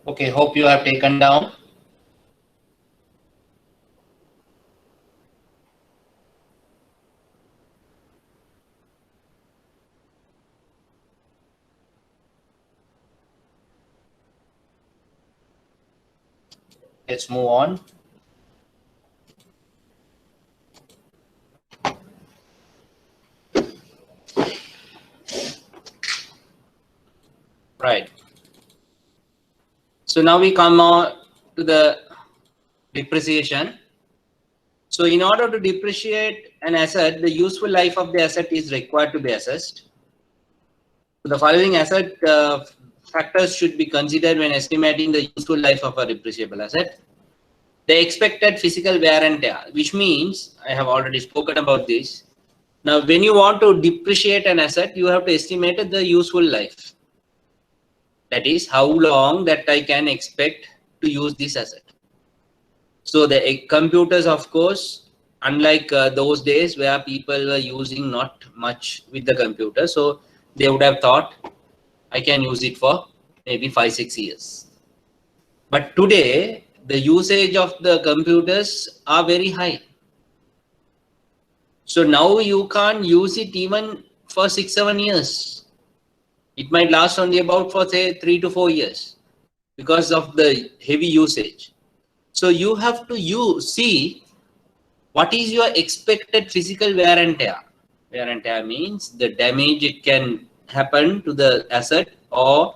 Okay, hope you have taken down. Let's move on. Right. So now we come on to the depreciation. So in order to depreciate an asset, the useful life of the asset is required to be assessed. So the following asset factors should be considered when estimating the useful life of a depreciable asset. The expected physical wear and tear, which means, I have already spoken about this. Now, when you want to depreciate an asset, you have to estimate the useful life. That is how long that I can expect to use this asset. So the computers, of course, unlike those days where people were using not much with the computer, so they would have thought I can use it for maybe 5-6 years. But today, the usage of the computers are very high. So now you can't use it even for 6-7 years. It might last only about for say 3 to 4 years because of the heavy usage. So you have to see what is your expected physical wear and tear. Wear and tear means the damage it can happen to the asset, or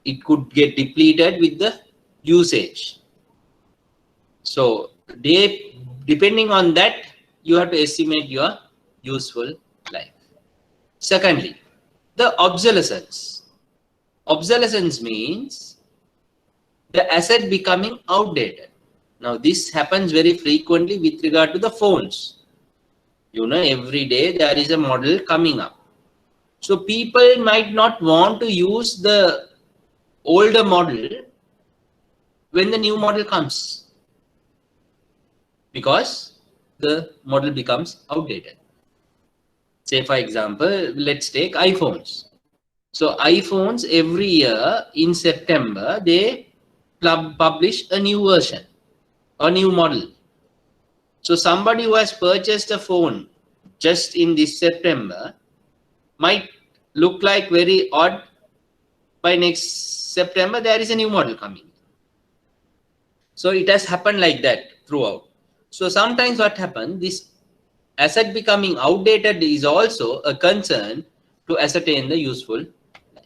it could get depleted with the usage. So depending on that, you have to estimate your useful life. Secondly, the obsolescence. Obsolescence means the asset becoming outdated. Now this happens very frequently with regard to the phones. You know, every day there is a model coming up. So people might not want to use the older model when the new model comes, because the model becomes outdated. Say for example, let's take iPhones. So iPhones every year in September, they publish a new version, a new model. So somebody who has purchased a phone just in this September might look like very odd. By next September, there is a new model coming. So it has happened like that throughout. So sometimes what happens, this asset becoming outdated is also a concern to ascertain the useful life.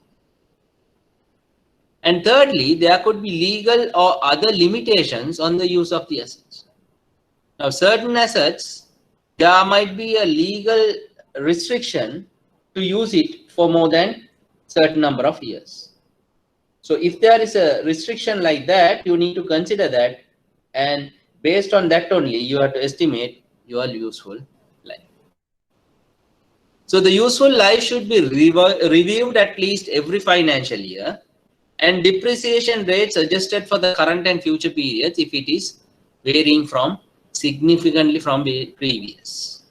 And thirdly, there could be legal or other limitations on the use of the assets. Now, certain assets, there might be a legal restriction to use it for more than certain number of years. So if there is a restriction like that, you need to consider that, and based on that only, you have to estimate your useful life. So the useful life should be reviewed at least every financial year, and depreciation rates adjusted for the current and future periods if it is varying from significantly from the previous.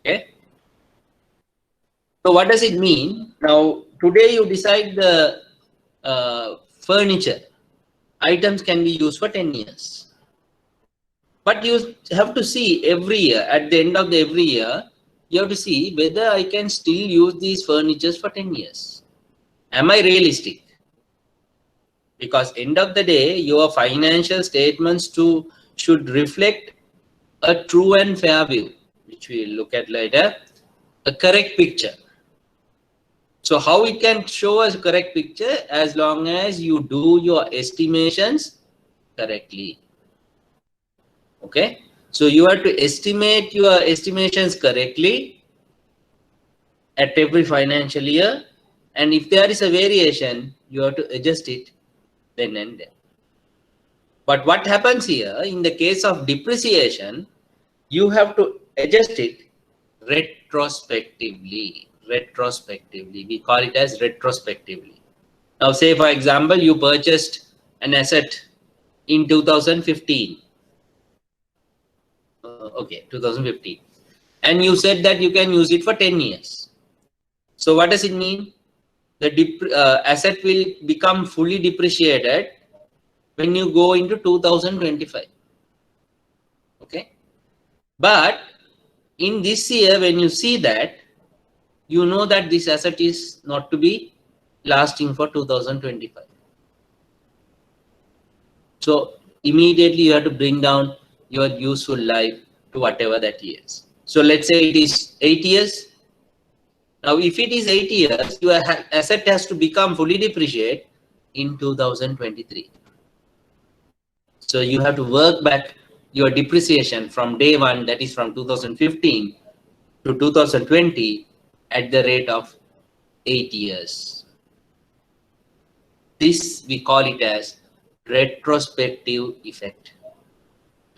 Okay. So what does it mean? Now, today you decide the furniture items can be used for 10 years. But you have to see every year, at the end of every year, you have to see whether I can still use these furnitures for 10 years. Am I realistic? Because end of the day, your financial statements should reflect a true and fair view, which we will look at later, a correct picture. So how it can show us a correct picture? As long as you do your estimations correctly. Okay. So you have to estimate your estimations correctly at every financial year. And if there is a variation, you have to adjust it then and there. But what happens here in the case of depreciation, you have to adjust it retrospectively. Retrospectively, we call it as retrospectively. Now, say for example, you purchased an asset in 2015. Okay, 2015, and you said that you can use it for 10 years. So what does it mean? The asset will become fully depreciated when you go into 2025. Okay, but in this year, when you see that, you know that this asset is not to be lasting for 2025. So immediately you have to bring down your useful life to whatever that is. So let's say it is 8 years. Now, if it is 8 years, your asset has to become fully depreciated in 2023. So you have to work back your depreciation from day one, that is from 2015 to 2020 at the rate of 8 years. This we call it as retrospective effect.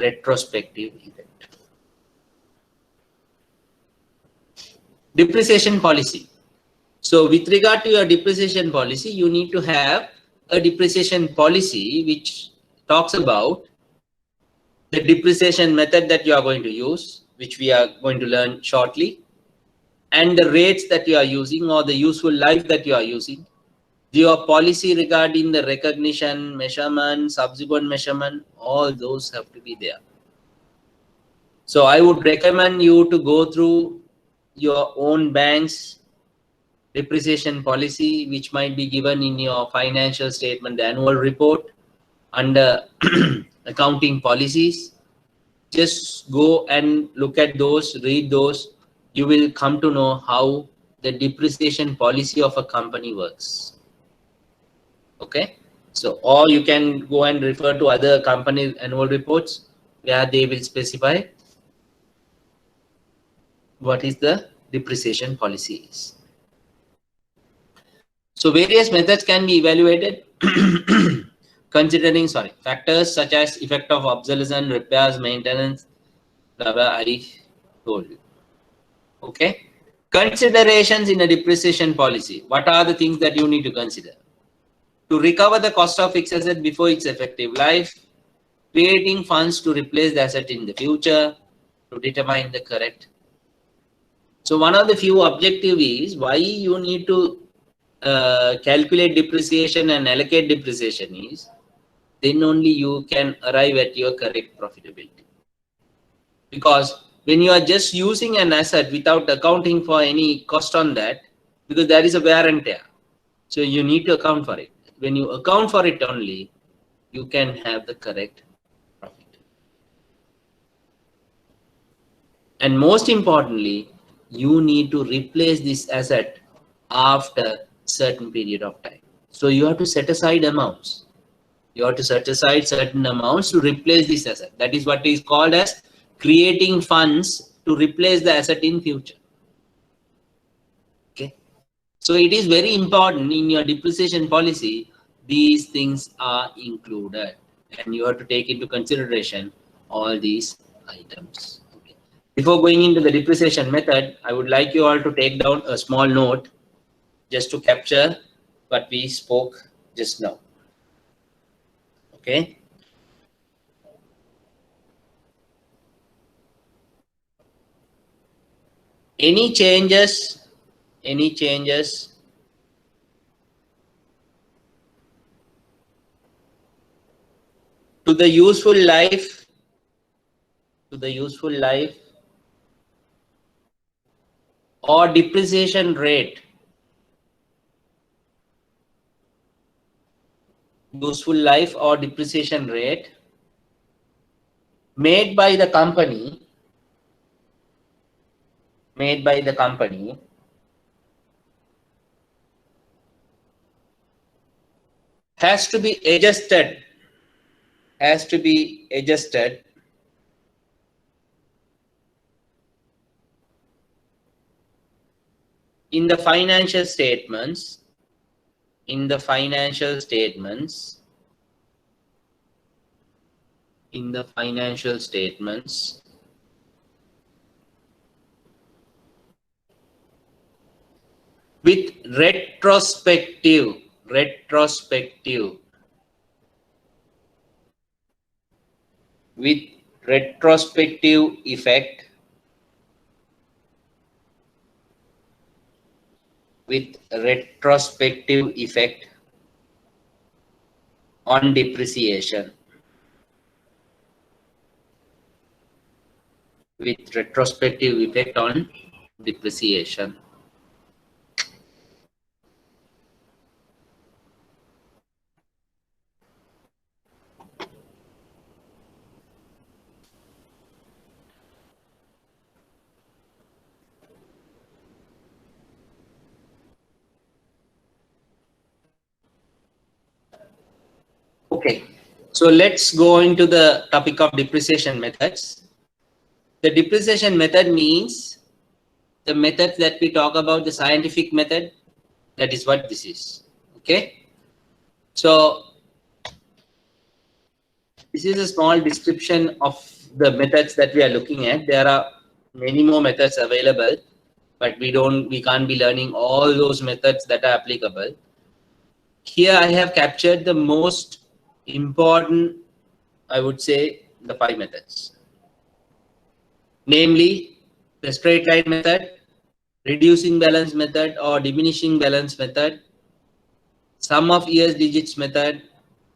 Retrospective effect. Depreciation policy. So with regard to your depreciation policy, you need to have a depreciation policy which talks about the depreciation method that you are going to use, which we are going to learn shortly, and the rates that you are using or the useful life that you are using. Your policy regarding the recognition, measurement, subsequent measurement, all those have to be there. So I would recommend you to go through your own bank's depreciation policy, which might be given in your financial statement, the annual report under accounting policies. Just go and look at those, read those. You will come to know how the depreciation policy of a company works. Okay, so or you can go and refer to other company annual reports where they will specify what is the depreciation policy is. So various methods can be evaluated considering factors such as effect of obsolescence, repairs, maintenance, blah blah. I told you. Okay, considerations in a depreciation policy. What are the things that you need to consider? To recover the cost of fixed asset before its effective life, creating funds to replace the asset in the future, to determine the correct. So one of the few objective is why you need to calculate depreciation and allocate depreciation is then only you can arrive at your correct profitability. Because when you are just using an asset without accounting for any cost on that, because there is a wear and tear, so you need to account for it. When you account for it only, you can have the correct profit. And most importantly, you need to replace this asset after certain period of time. So you have to set aside amounts. You have to set aside certain amounts to replace this asset. That is what is called as creating funds to replace the asset in future. Okay. So it is very important in your depreciation policy, these things are included and you have to take into consideration all these items. Okay. Before going into the depreciation method, I would like you all to take down a small note just to capture what we spoke just now. Okay. Any changes to the useful life or depreciation rate, useful life or depreciation rate made by the company has to be adjusted in the financial statements with retrospective effect on depreciation with retrospective effect on depreciation. Okay, so let's go into the topic of depreciation methods. The depreciation method means the methods that we talk about, the scientific method, that is what this is. Okay, so this is a small description of the methods that we are looking at. There are many more methods available, but we can't be learning all those methods that are applicable. Here I have captured the most important, I would say, the 5 methods, namely the straight line method, reducing balance method or diminishing balance method, sum of years digits method,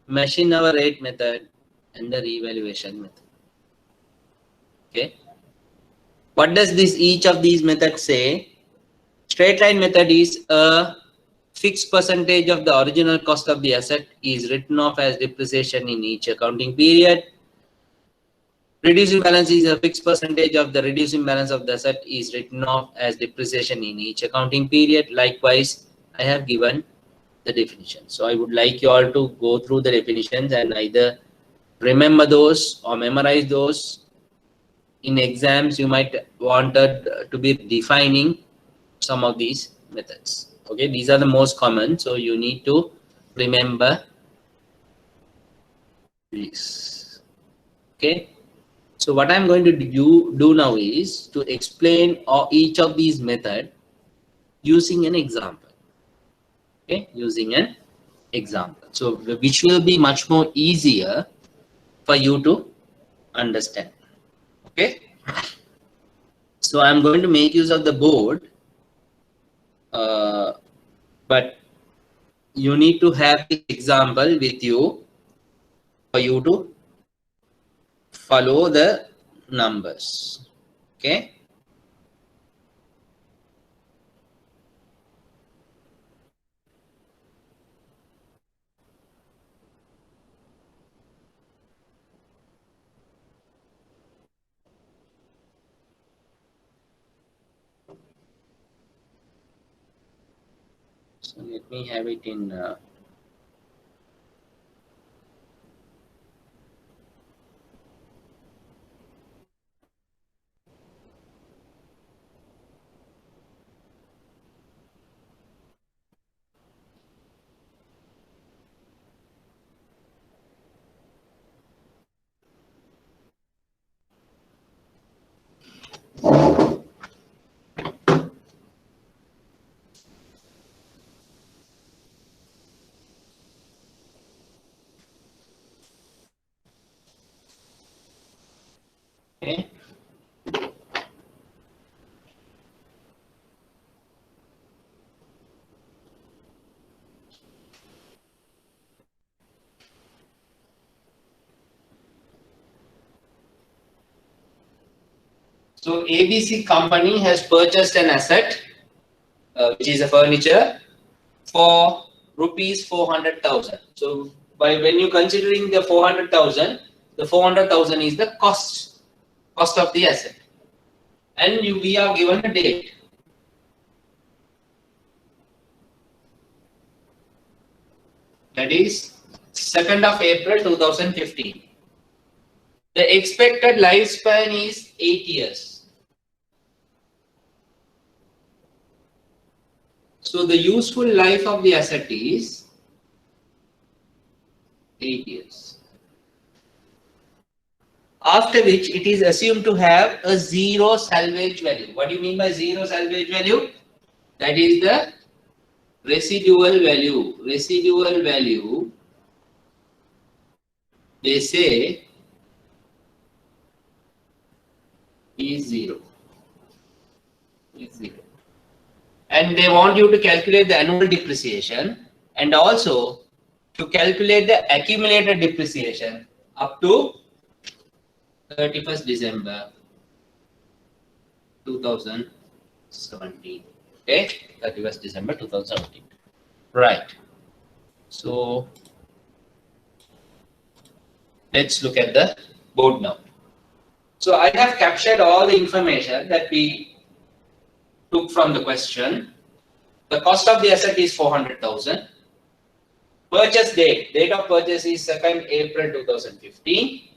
machine hour rate method, and the revaluation method. Okay, what does each of these methods say? Straight line method is a fixed percentage of the original cost of the asset is written off as depreciation in each accounting period. Reducing balance is a fixed percentage of the reducing balance of the asset is written off as depreciation in each accounting period. Likewise, I have given the definition. So I would like you all to go through the definitions and either remember those or memorize those. In exams, you might wanted to be defining some of these methods. Okay, these are the most common, so you need to remember these. Okay, so what I'm going to do now is to explain each of these methods using an example. Okay, using an example, so which will be much more easier for you to understand. Okay, so I'm going to make use of the board, but you need to have the example with you for you to follow the numbers. Okay, so let me have it in okay. So ABC company has purchased an asset, which is a furniture, for rupees 400,000. So when you considering the 400,000, the 400,000 is the cost of the asset, and we are given a date. That is 2nd of April 2015. The expected lifespan is 8 years. So the useful life of the asset is 8 years. After which it is assumed to have a zero salvage value. What do you mean by zero salvage value? That is the residual value. Residual value, they say, is zero. And they want you to calculate the annual depreciation and also to calculate the accumulated depreciation up to 31st December 2017. Okay, 31st December 2017. Right. So let's look at the board now. So I have captured all the information that we took from the question. The cost of the asset is 400,000. Purchase date of purchase is 2nd April 2015.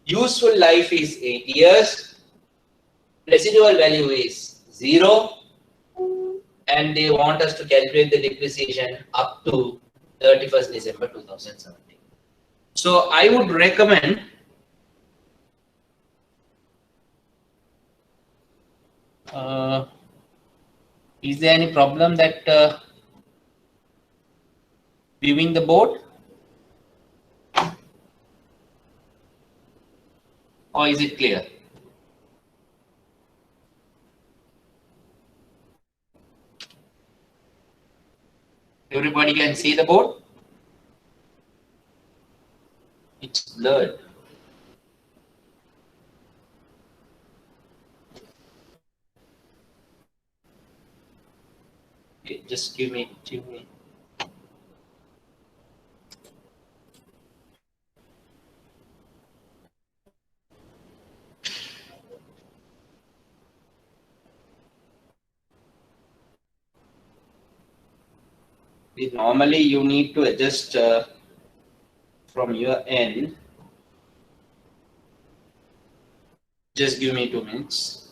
Useful life is 8 years. Residual value is 0. And they want us to calculate the depreciation up to 31st December 2017. So I would recommend is there any problem that viewing the board, or is it clear? Everybody can see the board? It's blurred. Okay, just give me 2 minutes. Normally you need to adjust from your end. Just give me 2 minutes.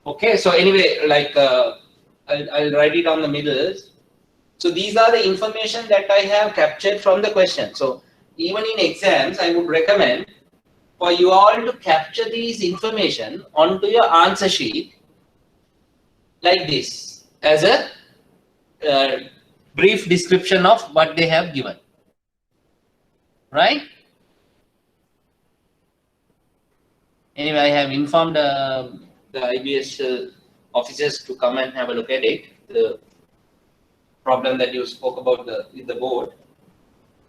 Okay, so anyway, like I'll write it on the middle. So these are the information that I have captured from the question. So even in exams, I would recommend for you all to capture these information onto your answer sheet like this as a brief description of what they have given. Right? Anyway, I have informed the IBS officers to come and have a look at it. The problem that you spoke about in the board.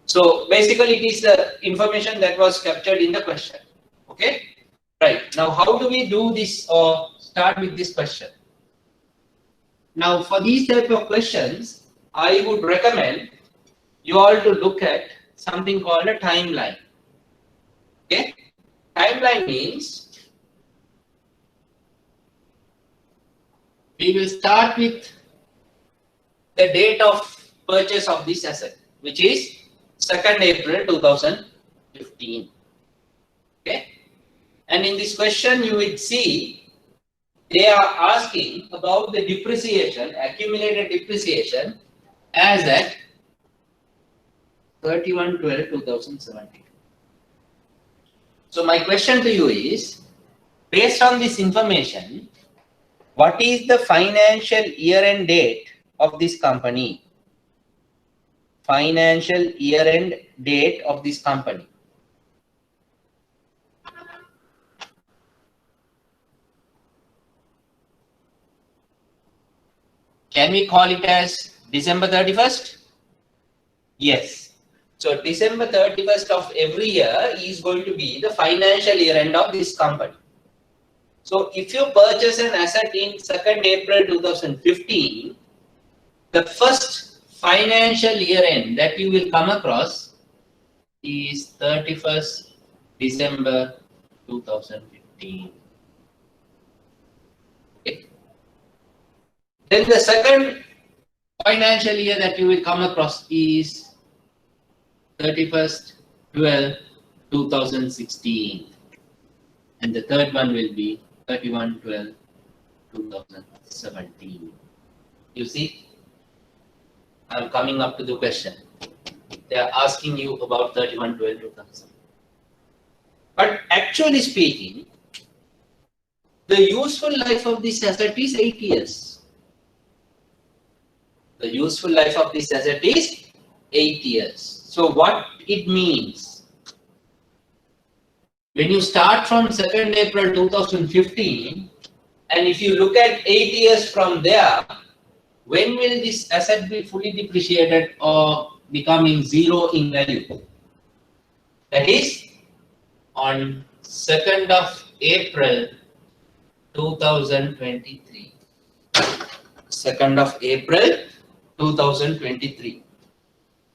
So basically, it is the information that was captured in the question. Okay, right. Now, how do we do this or start with this question? Now, for these type of questions, I would recommend you all to look at something called a timeline. Okay, timeline means we will start with the date of purchase of this asset, which is 2nd April 2015. Okay, and in this question you will see they are asking about the depreciation, accumulated depreciation as at 31/12/2017. So my question to you is, based on this information, what is the financial year-end date of this company? Financial year-end date of this company. Can we call it as December 31st? Yes. So December 31st of every year is going to be the financial year-end of this company. So if you purchase an asset in 2nd April 2015, the first financial year end that you will come across is 31st December 2015. Okay. Then the second financial year that you will come across is 31st 12/2016. And the third one will be 31/12/2017. You see, I'm coming up to the question. They are asking you about 31/12/2017. But actually speaking, the useful life of this asset is 8 years. The useful life of this asset is 8 years. So what it means, when you start from 2nd April 2015, and if you look at 8 years from there, when will this asset be fully depreciated or becoming zero in value? That is on 2nd of April 2023. 2nd of April 2023.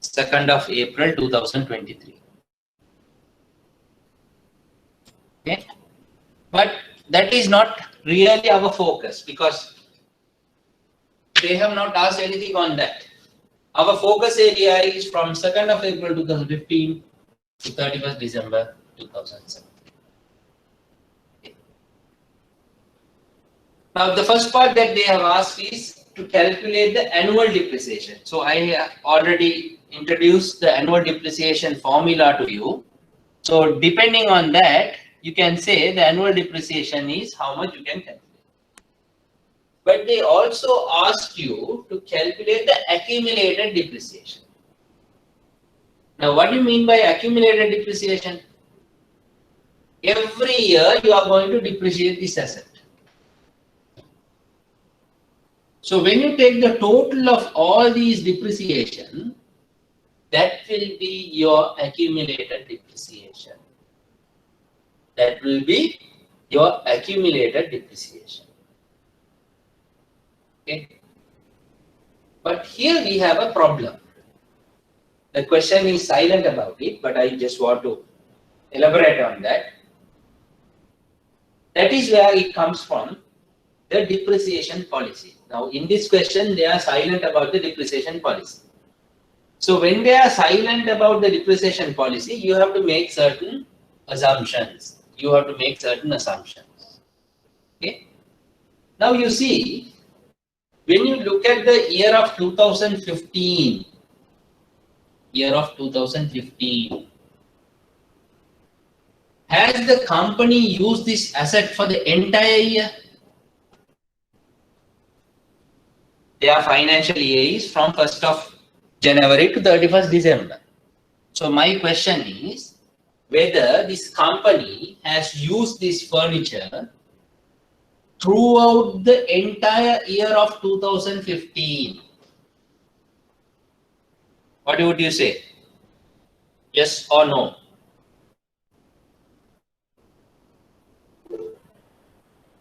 2nd of April 2023. Okay, but that is not really our focus because they have not asked anything on that. Our focus area is from 2nd of April 2015 to 31st December 2007. Okay. Now the first part that they have asked is to calculate the annual depreciation. So I already introduced the annual depreciation formula to you. So depending on that, you can say the annual depreciation is how much you can calculate. But they also asked you to calculate the accumulated depreciation. Now, what do you mean by accumulated depreciation? Every year you are going to depreciate this asset. So when you take the total of all these depreciation, that will be your accumulated depreciation. That will be your accumulated depreciation. Okay. But here we have a problem. The question is silent about it, but I just want to elaborate on that. That is where it comes from, the depreciation policy. Now, in this question, they are silent about the depreciation policy. So, when they are silent about the depreciation policy, you have to make certain assumptions. You have to make certain assumptions. Okay. Now, you see, when you look at the year of 2015, has the company used this asset for the entire year? Their financial year is from 1st of January to 31st December. So my question is whether this company has used this furniture throughout the entire year of 2015. What would you say? Yes or no?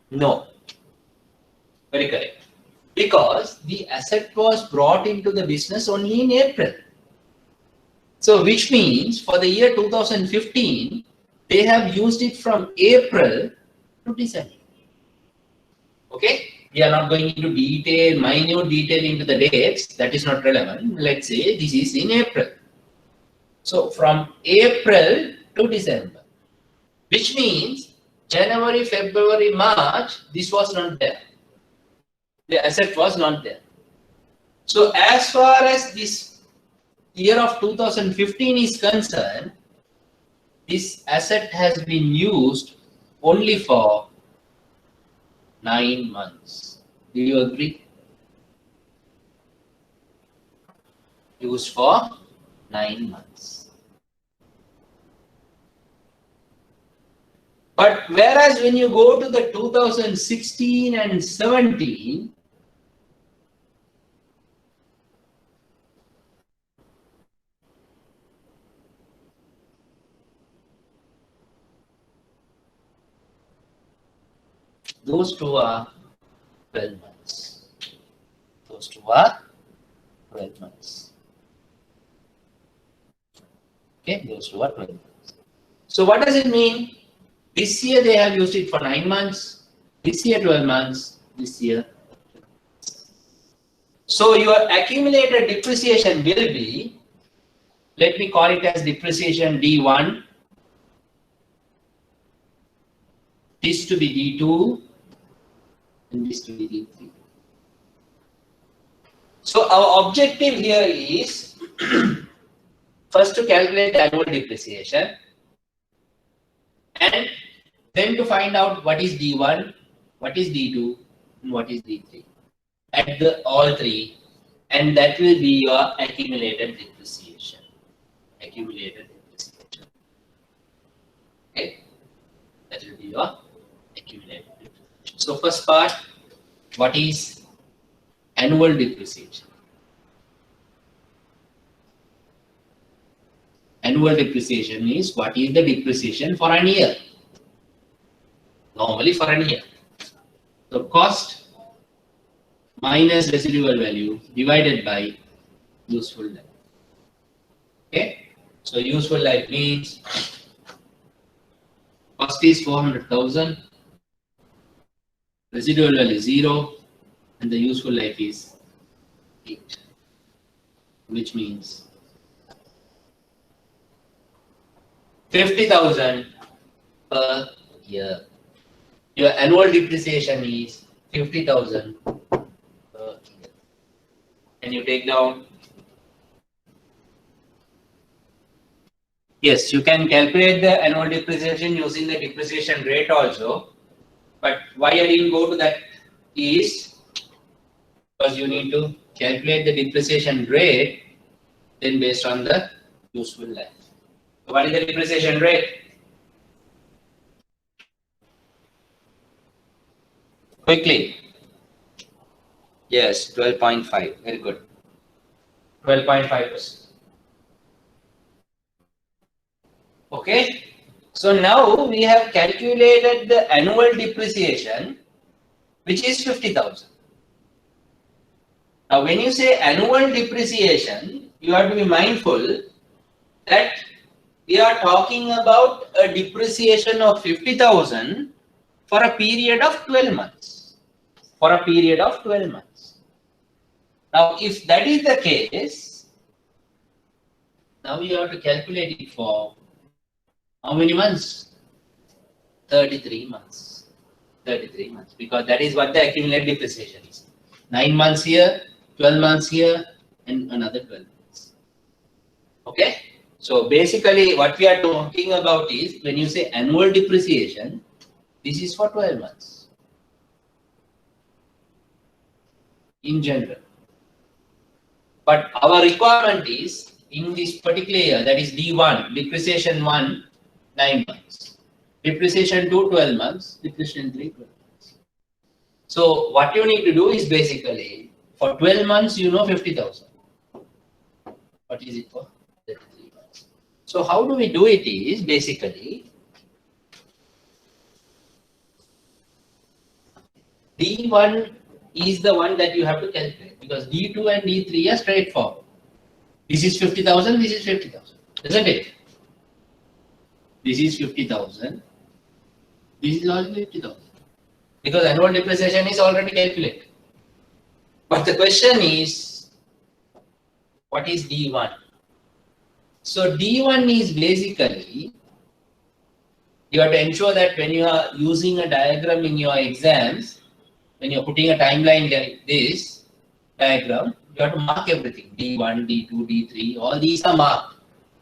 No. Very correct. Because the asset was brought into the business only in April. So which means for the year 2015, they have used it from April to December. Okay? We are not going into detail, minute detail into the dates. That is not relevant. Let's say this is in April. So from April to December, which means January, February, March, this was not there. The asset was not there. So as far as this year of 2015 is concerned, this asset has been used only for 9 months. Do you agree? Used for 9 months. But whereas when you go to the 2016 and 17, those two are 12 months. Those two are 12 months. Okay, those two are 12 months. So what does it mean? This year they have used it for 9 months. This year 12 months. This year. So your accumulated depreciation will be, let me call it as depreciation D1. to be D2 and this to be D3. So our objective here is first to calculate the annual depreciation and then to find out what is D1, what is D2 and what is D3 at the all three, and that will be your accumulated depreciation. Accumulated depreciation. Okay, that will be your accumulated depreciation. So first part, what is annual depreciation? Annual depreciation is what is the depreciation for an year. Normally for an year. So cost minus residual value divided by useful life. Okay. So useful life means cost is 400,000, residual value is 0, and the useful life is 8, which means 50,000 per year. Your annual depreciation is 50,000 per year. Can you take down? Yes, you can calculate the annual depreciation using the depreciation rate also. But why I didn't go to that is because you need to calculate the depreciation rate then based on the useful life. So what is the depreciation rate? Quickly. Yes, 12.5. Very good. 12.5%. Okay. So now we have calculated the annual depreciation, which is 50,000. Now, when you say annual depreciation, you have to be mindful that we are talking about a depreciation of 50,000 for a period of 12 months. For a period of 12 months. Now, if that is the case, now you have to calculate it for how many months? 33 months. 33 months, because that is what the accumulated depreciation is. 9 months here, 12 months here, and another 12 months. Okay? So basically what we are talking about is when you say annual depreciation, this is for 12 months. In general. But our requirement is in this particular year, that is D1, depreciation 1, 9 months. Depreciation 2, 12 months. Depreciation 3, 12 months. So what you need to do is basically, for 12 months, you know 50,000. What is it for? 33 months. So how do we do it is basically, D1 is the one that you have to calculate because D2 and D3 are straightforward. This is 50,000, this is 50,000, isn't it? This is 50,000, this is also 50,000 because annual depreciation is already calculated. But the question is, what is D1? So D1 is basically, you have to ensure that when you are using a diagram in your exams, when you're putting a timeline like this diagram, you have to mark everything. D1, D2, D3, all these are marked.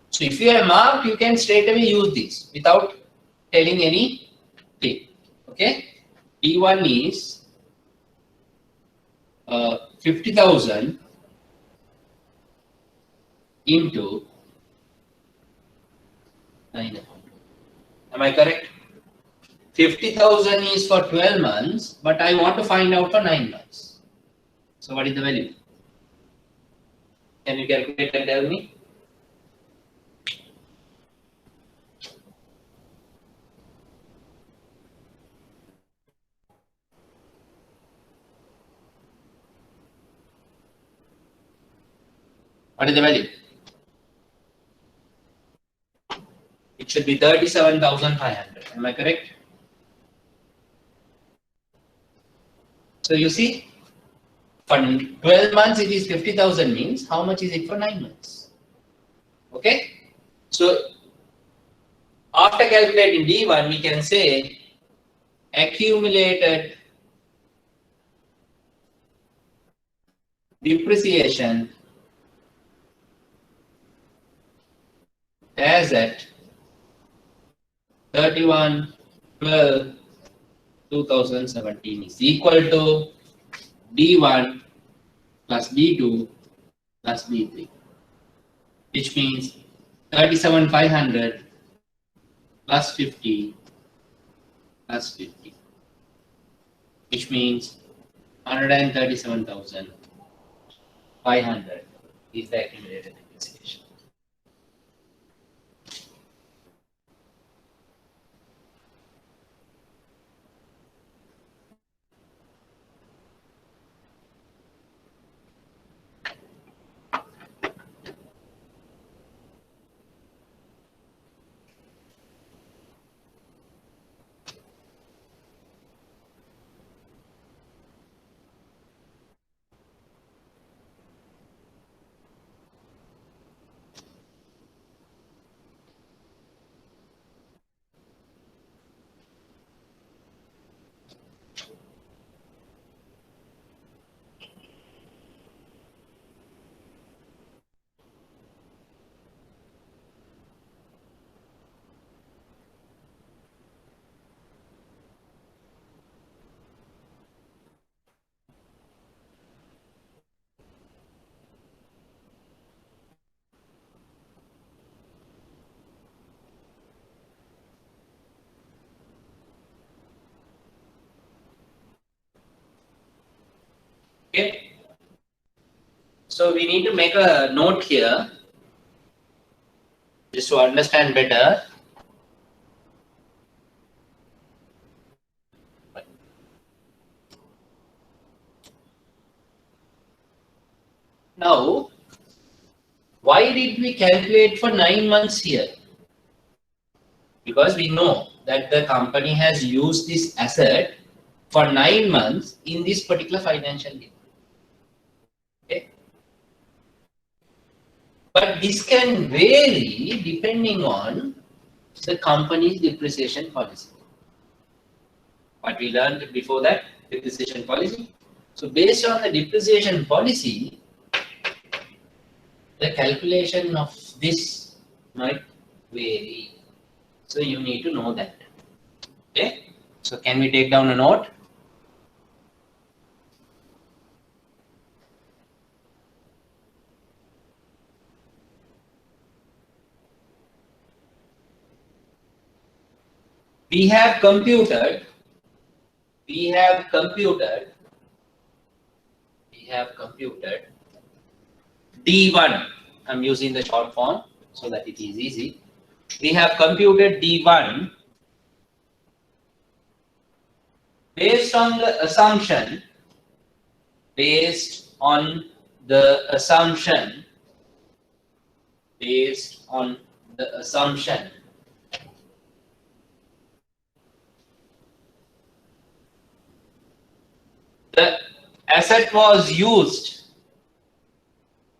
So if you have marked, you can straight away use this without telling anything. Okay? D1 is 50,000 into 9. Am I correct? 50,000 is for 12 months, but I want to find out for 9 months. So what is the value? Can you calculate and tell me? What is the value? It should be 37,500. Am I correct? So you see, for 12 months it is 50,000 means how much is it for 9 months? Okay. So after calculating D1, we can say accumulated depreciation as at 31/12/2017 is equal to D1 plus D2 plus D3, which means 37,500 plus 50 plus 50, which means 137,500 is the accumulated depreciation. Okay. So we need to make a note here just to understand better. Now, why did we calculate for 9 months here? Because we know that the company has used this asset for 9 months in this particular financial year. Okay. But this can vary depending on the company's depreciation policy. What we learned before that, depreciation policy. So based on the depreciation policy, the calculation of this might vary. So you need to know that. Okay. So can we take down a note? We have computed D1. I'm using the short form so that it is easy. We have computed D1 based on the assumption the asset was used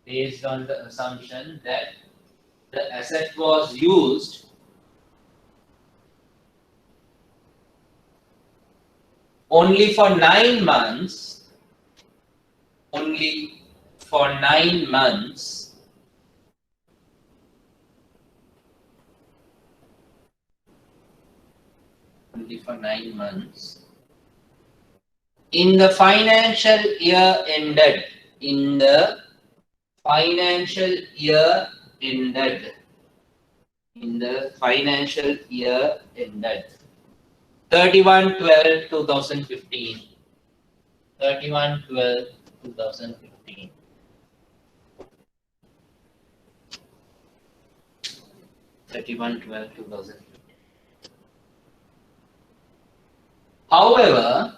based on the assumption that the asset was used only for 9 months, only for 9 months, in the financial year ended, 31/12/2015. 31/12/2015. However,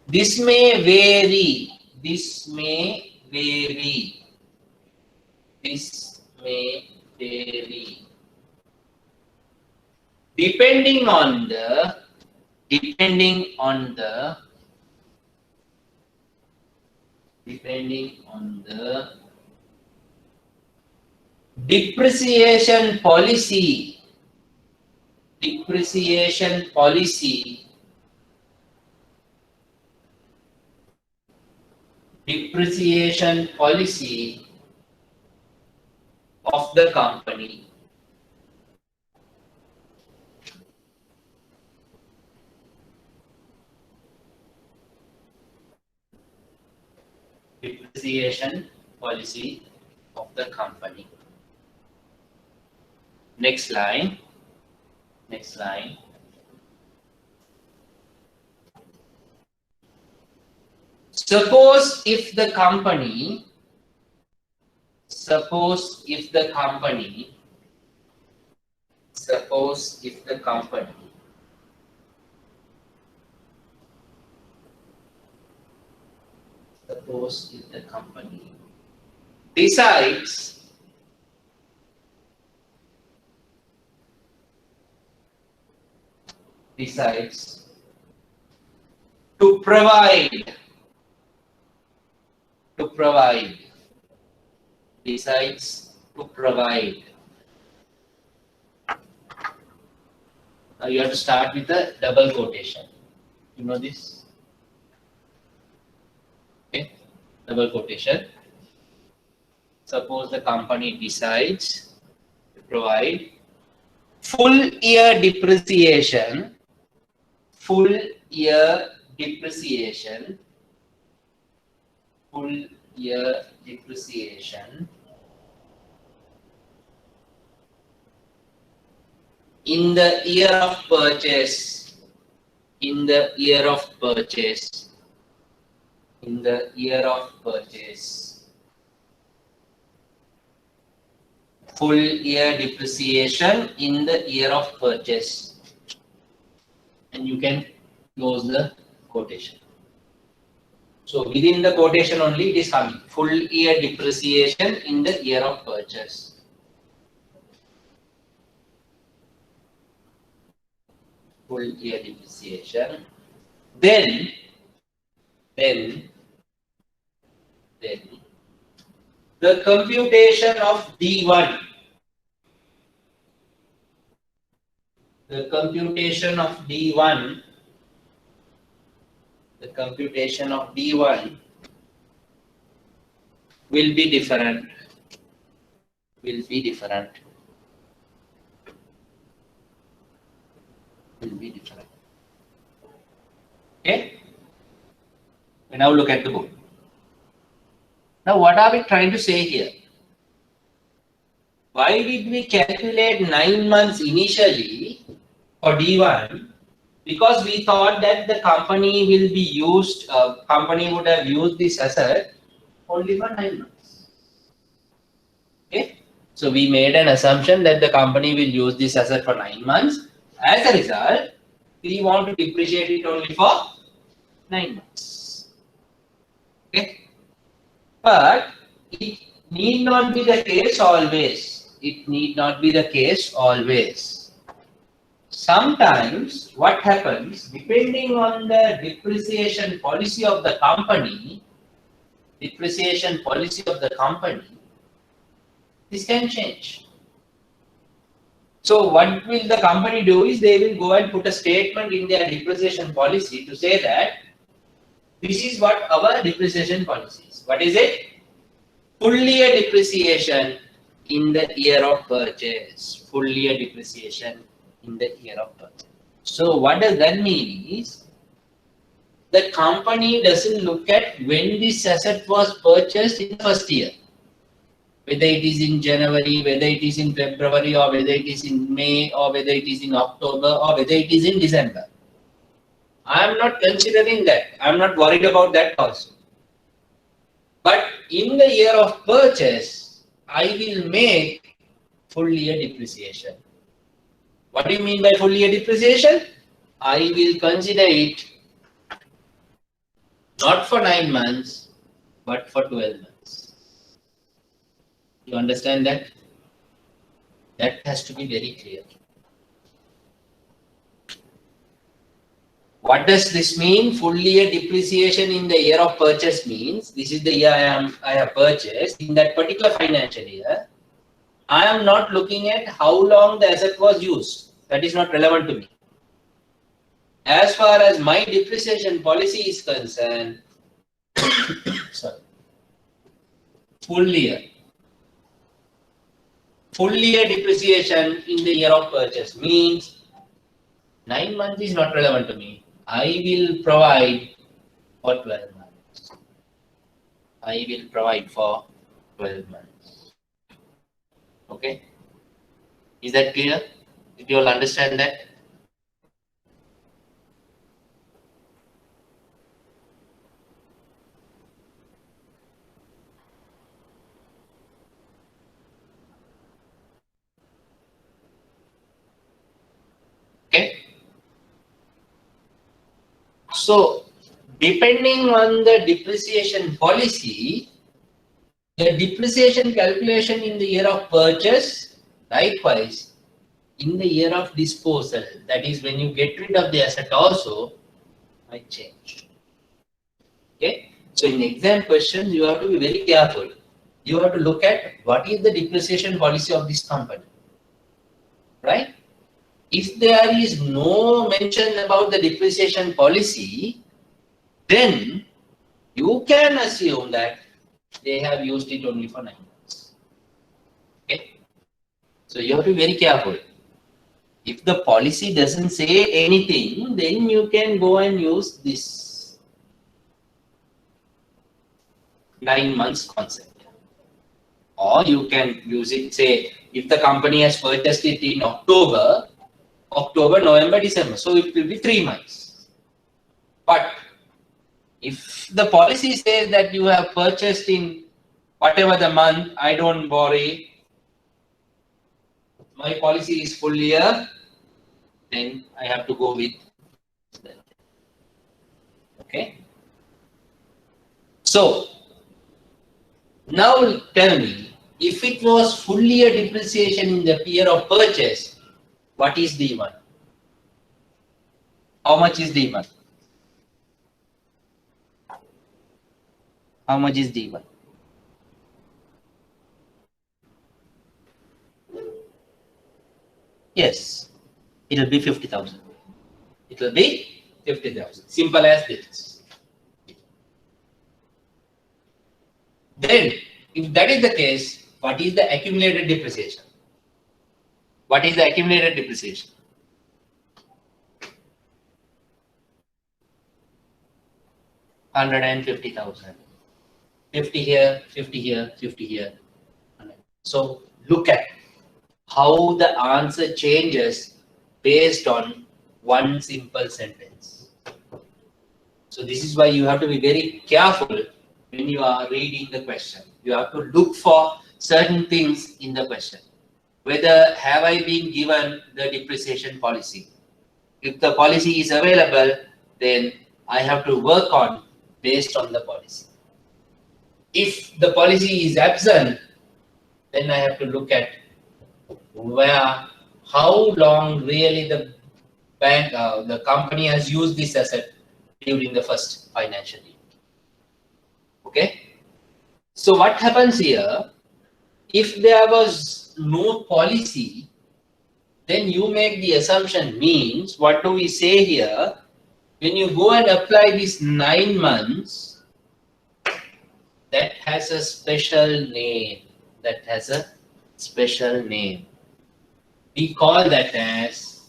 this may vary. Depending on the depreciation policy of the company. Depreciation policy of the company. Next line. Suppose if the company decides to provide now you have to start with a double quotation. You know this? Okay, double quotation. Suppose the company decides to provide full year depreciation in the year of purchase. Full year depreciation in the year of purchase. And you can close the quotation. So within the quotation only it is coming. Full year depreciation in the year of purchase. Full year depreciation. Then the computation of D1. The computation of D1 will be different. Okay? We now look at the book. Now, what are we trying to say here? Why did we calculate 9 months initially for D1? Because we thought that the company will be used, company would have used this asset only for 9 months. Okay? So we made an assumption that the company will use this asset for 9 months. As a result, we want to depreciate it only for 9 months. Okay? But it need not be the case always. Sometimes what happens, depending on the depreciation policy of the company, this can change. So what will the company do is they will go and put a statement in their depreciation policy to say that this is what our depreciation policy is. What is it? Full year depreciation in the year of purchase. So what does that mean is the company doesn't look at when this asset was purchased in the first year. Whether it is in January, whether it is in February, or whether it is in May, or whether it is in October, or whether it is in December. I am not considering that. I am not worried about that also. But in the year of purchase, I will make full year depreciation. What do you mean by full year depreciation? I will consider it not for 9 months, but for 12 months. You understand that? That has to be very clear. What does this mean? Full year depreciation in the year of purchase means this is the year I have purchased. In that particular financial year, I am not looking at how long the asset was used. That is not relevant to me. As far as my depreciation policy is concerned, sorry, full year depreciation in the year of purchase means 9 months is not relevant to me. I will provide for 12 months. I will provide for 12 months. Okay. Is that clear? Did you all understand that? Okay. So, depending on the depreciation policy, the depreciation calculation in the year of purchase, likewise, in the year of disposal, that is when you get rid of the asset also, might change. Okay. So, in exam questions, you have to be very careful. You have to look at what is the depreciation policy of this company, right? If there is no mention about the depreciation policy, then you can assume that they have used it only for 9 months. Okay. So you have to be very careful. If the policy doesn't say anything, then you can go and use this 9 months concept. Or you can use it, say, if the company has purchased it in October, November, December. So it will be 3 months. But if the policy says that you have purchased in whatever the month, I don't worry. My policy is full year, then I have to go with that. Okay. So now tell me, if it was full year depreciation in the year of purchase, what is D1? How much is D1? How much is D1? Yes, it will be 50,000. It will be 50,000. Simple as this. Then, if that is the case, what is the accumulated depreciation? What is the accumulated depreciation? $150,000. 50 here, 50 here, 50 here. So look at how the answer changes based on one simple sentence. So this is why you have to be very careful when you are reading the question. You have to look for certain things in the question. Whether have I been given the depreciation policy? If the policy is available, then I have to work on based on the policy. If the policy is absent, then I have to look at how long really the bank, the company has used this asset during the first financial year. Okay. So what happens here? If there was no policy, then you make the assumption means, what do we say here? When you go and apply this 9 months, that has a special name. That has a special name. We call that as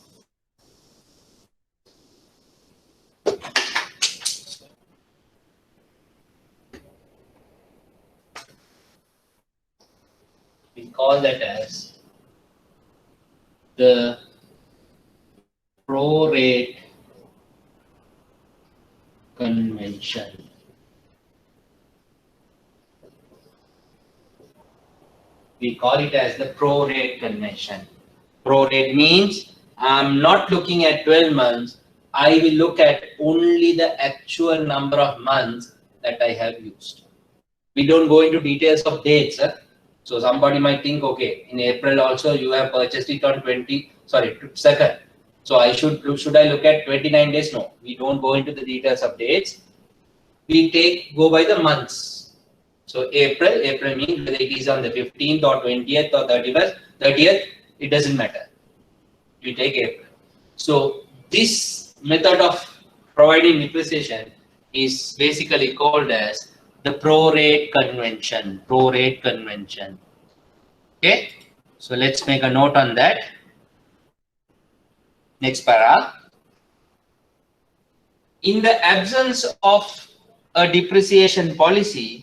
the prorate convention. We call it as the prorate convention. Prorate means I'm not looking at 12 months. I will look at only the actual number of months that I have used. We don't go into details of dates. So somebody might think, okay, in April also you have purchased it on 2nd. So should I look at 29 days? No, we don't go into the details of dates. We go by the months. So April means whether it is on the 15th or 20th or 30th, it doesn't matter. You take April. So this method of providing depreciation is basically called as the prorate convention. Prorate convention. Okay. So let's make a note on that. Next para. In the absence of a depreciation policy,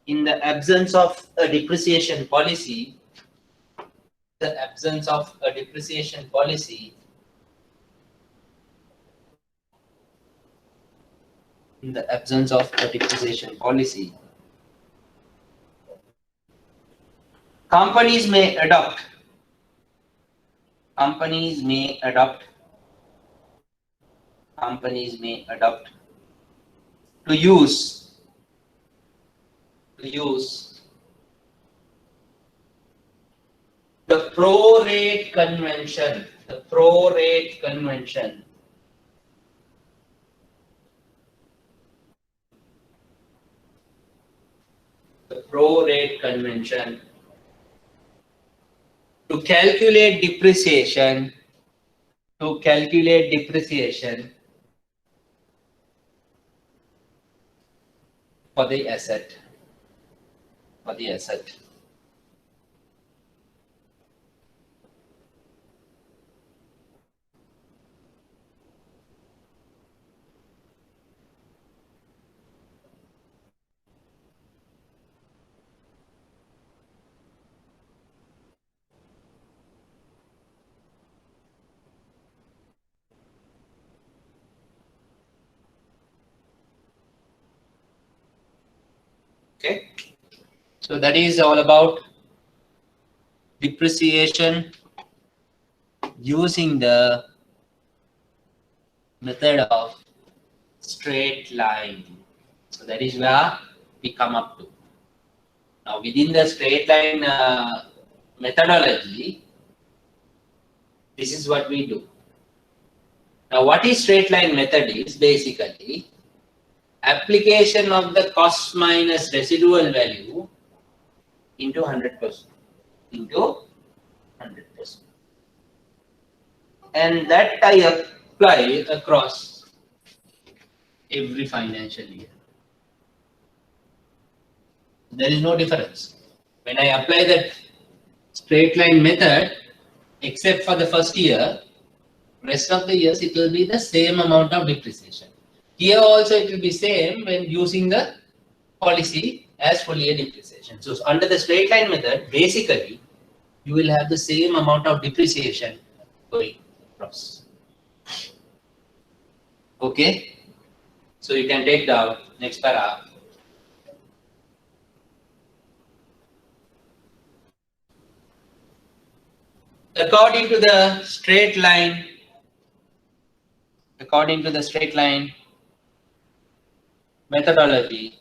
the absence of a depreciation policy, the companies may adopt to use the prorate convention. To calculate depreciation. For the asset. Okay. So that is all about depreciation using the method of straight line. So that is where we come up to. Now within the straight line methodology, this is what we do. Now what is straight line method is basically application of the cost minus residual value into 100%. And that I apply across every financial year. There is no difference. When I apply that straight line method, except for the first year, rest of the years it will be the same amount of depreciation. Here also it will be same when using the policy as full year depreciation. So under the straight line method, basically you will have the same amount of depreciation going across. Okay. So you can take the next para. According to the straight line methodology,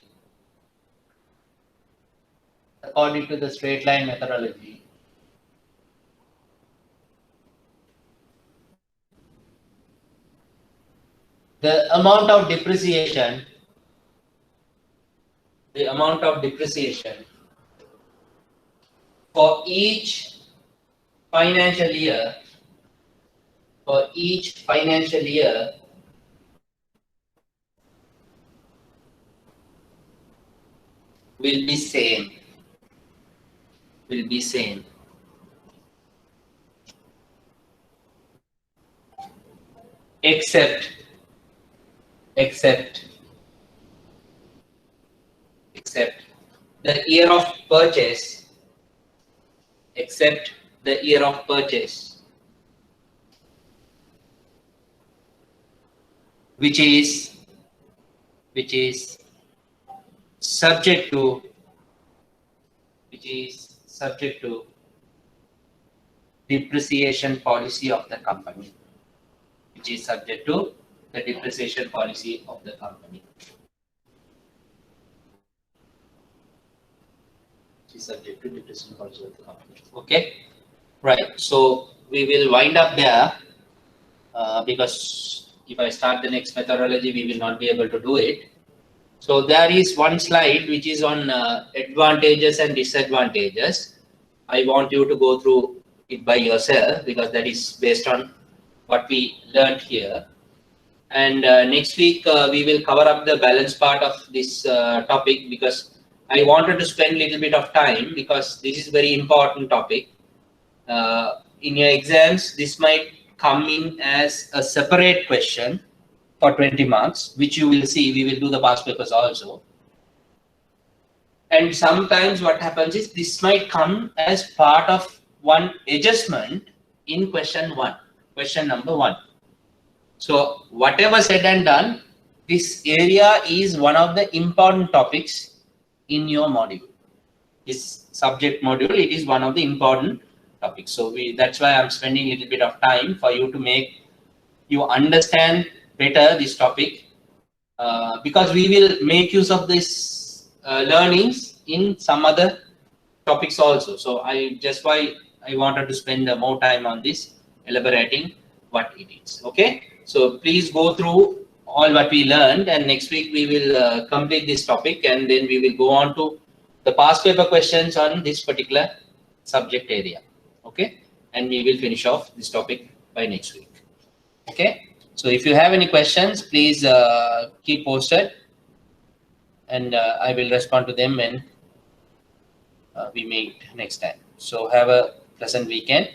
the amount of depreciation for each financial year will be same. Except the year of purchase, which is subject to depreciation policy of the company. Okay, right. So we will wind up there because if I start the next methodology, we will not be able to do it. So there is one slide which is on advantages and disadvantages. I want you to go through it by yourself because that is based on what we learned here. And next week we will cover up the balance part of this topic, because I wanted to spend a little bit of time because this is very important topic. In your exams, this might come in as a separate question for 20 marks, which you will see. We will do the past papers also. And sometimes what happens is this might come as part of one adjustment in question number one. So whatever said and done, this area is one of the important topics in your module. This subject module, it is one of the important topics. So that's why I'm spending a little bit of time for you to make you understand better this topic, because we will make use of this learnings in some other topics also. So just why I wanted to spend more time on this, elaborating what it is. Okay, so please go through all what we learned, and next week we will complete this topic, and then we will go on to the past paper questions on this particular subject area. Okay, and we will finish off this topic by next week. Okay, so if you have any questions, please keep posted, and I will respond to them when we meet next time. So have a pleasant weekend.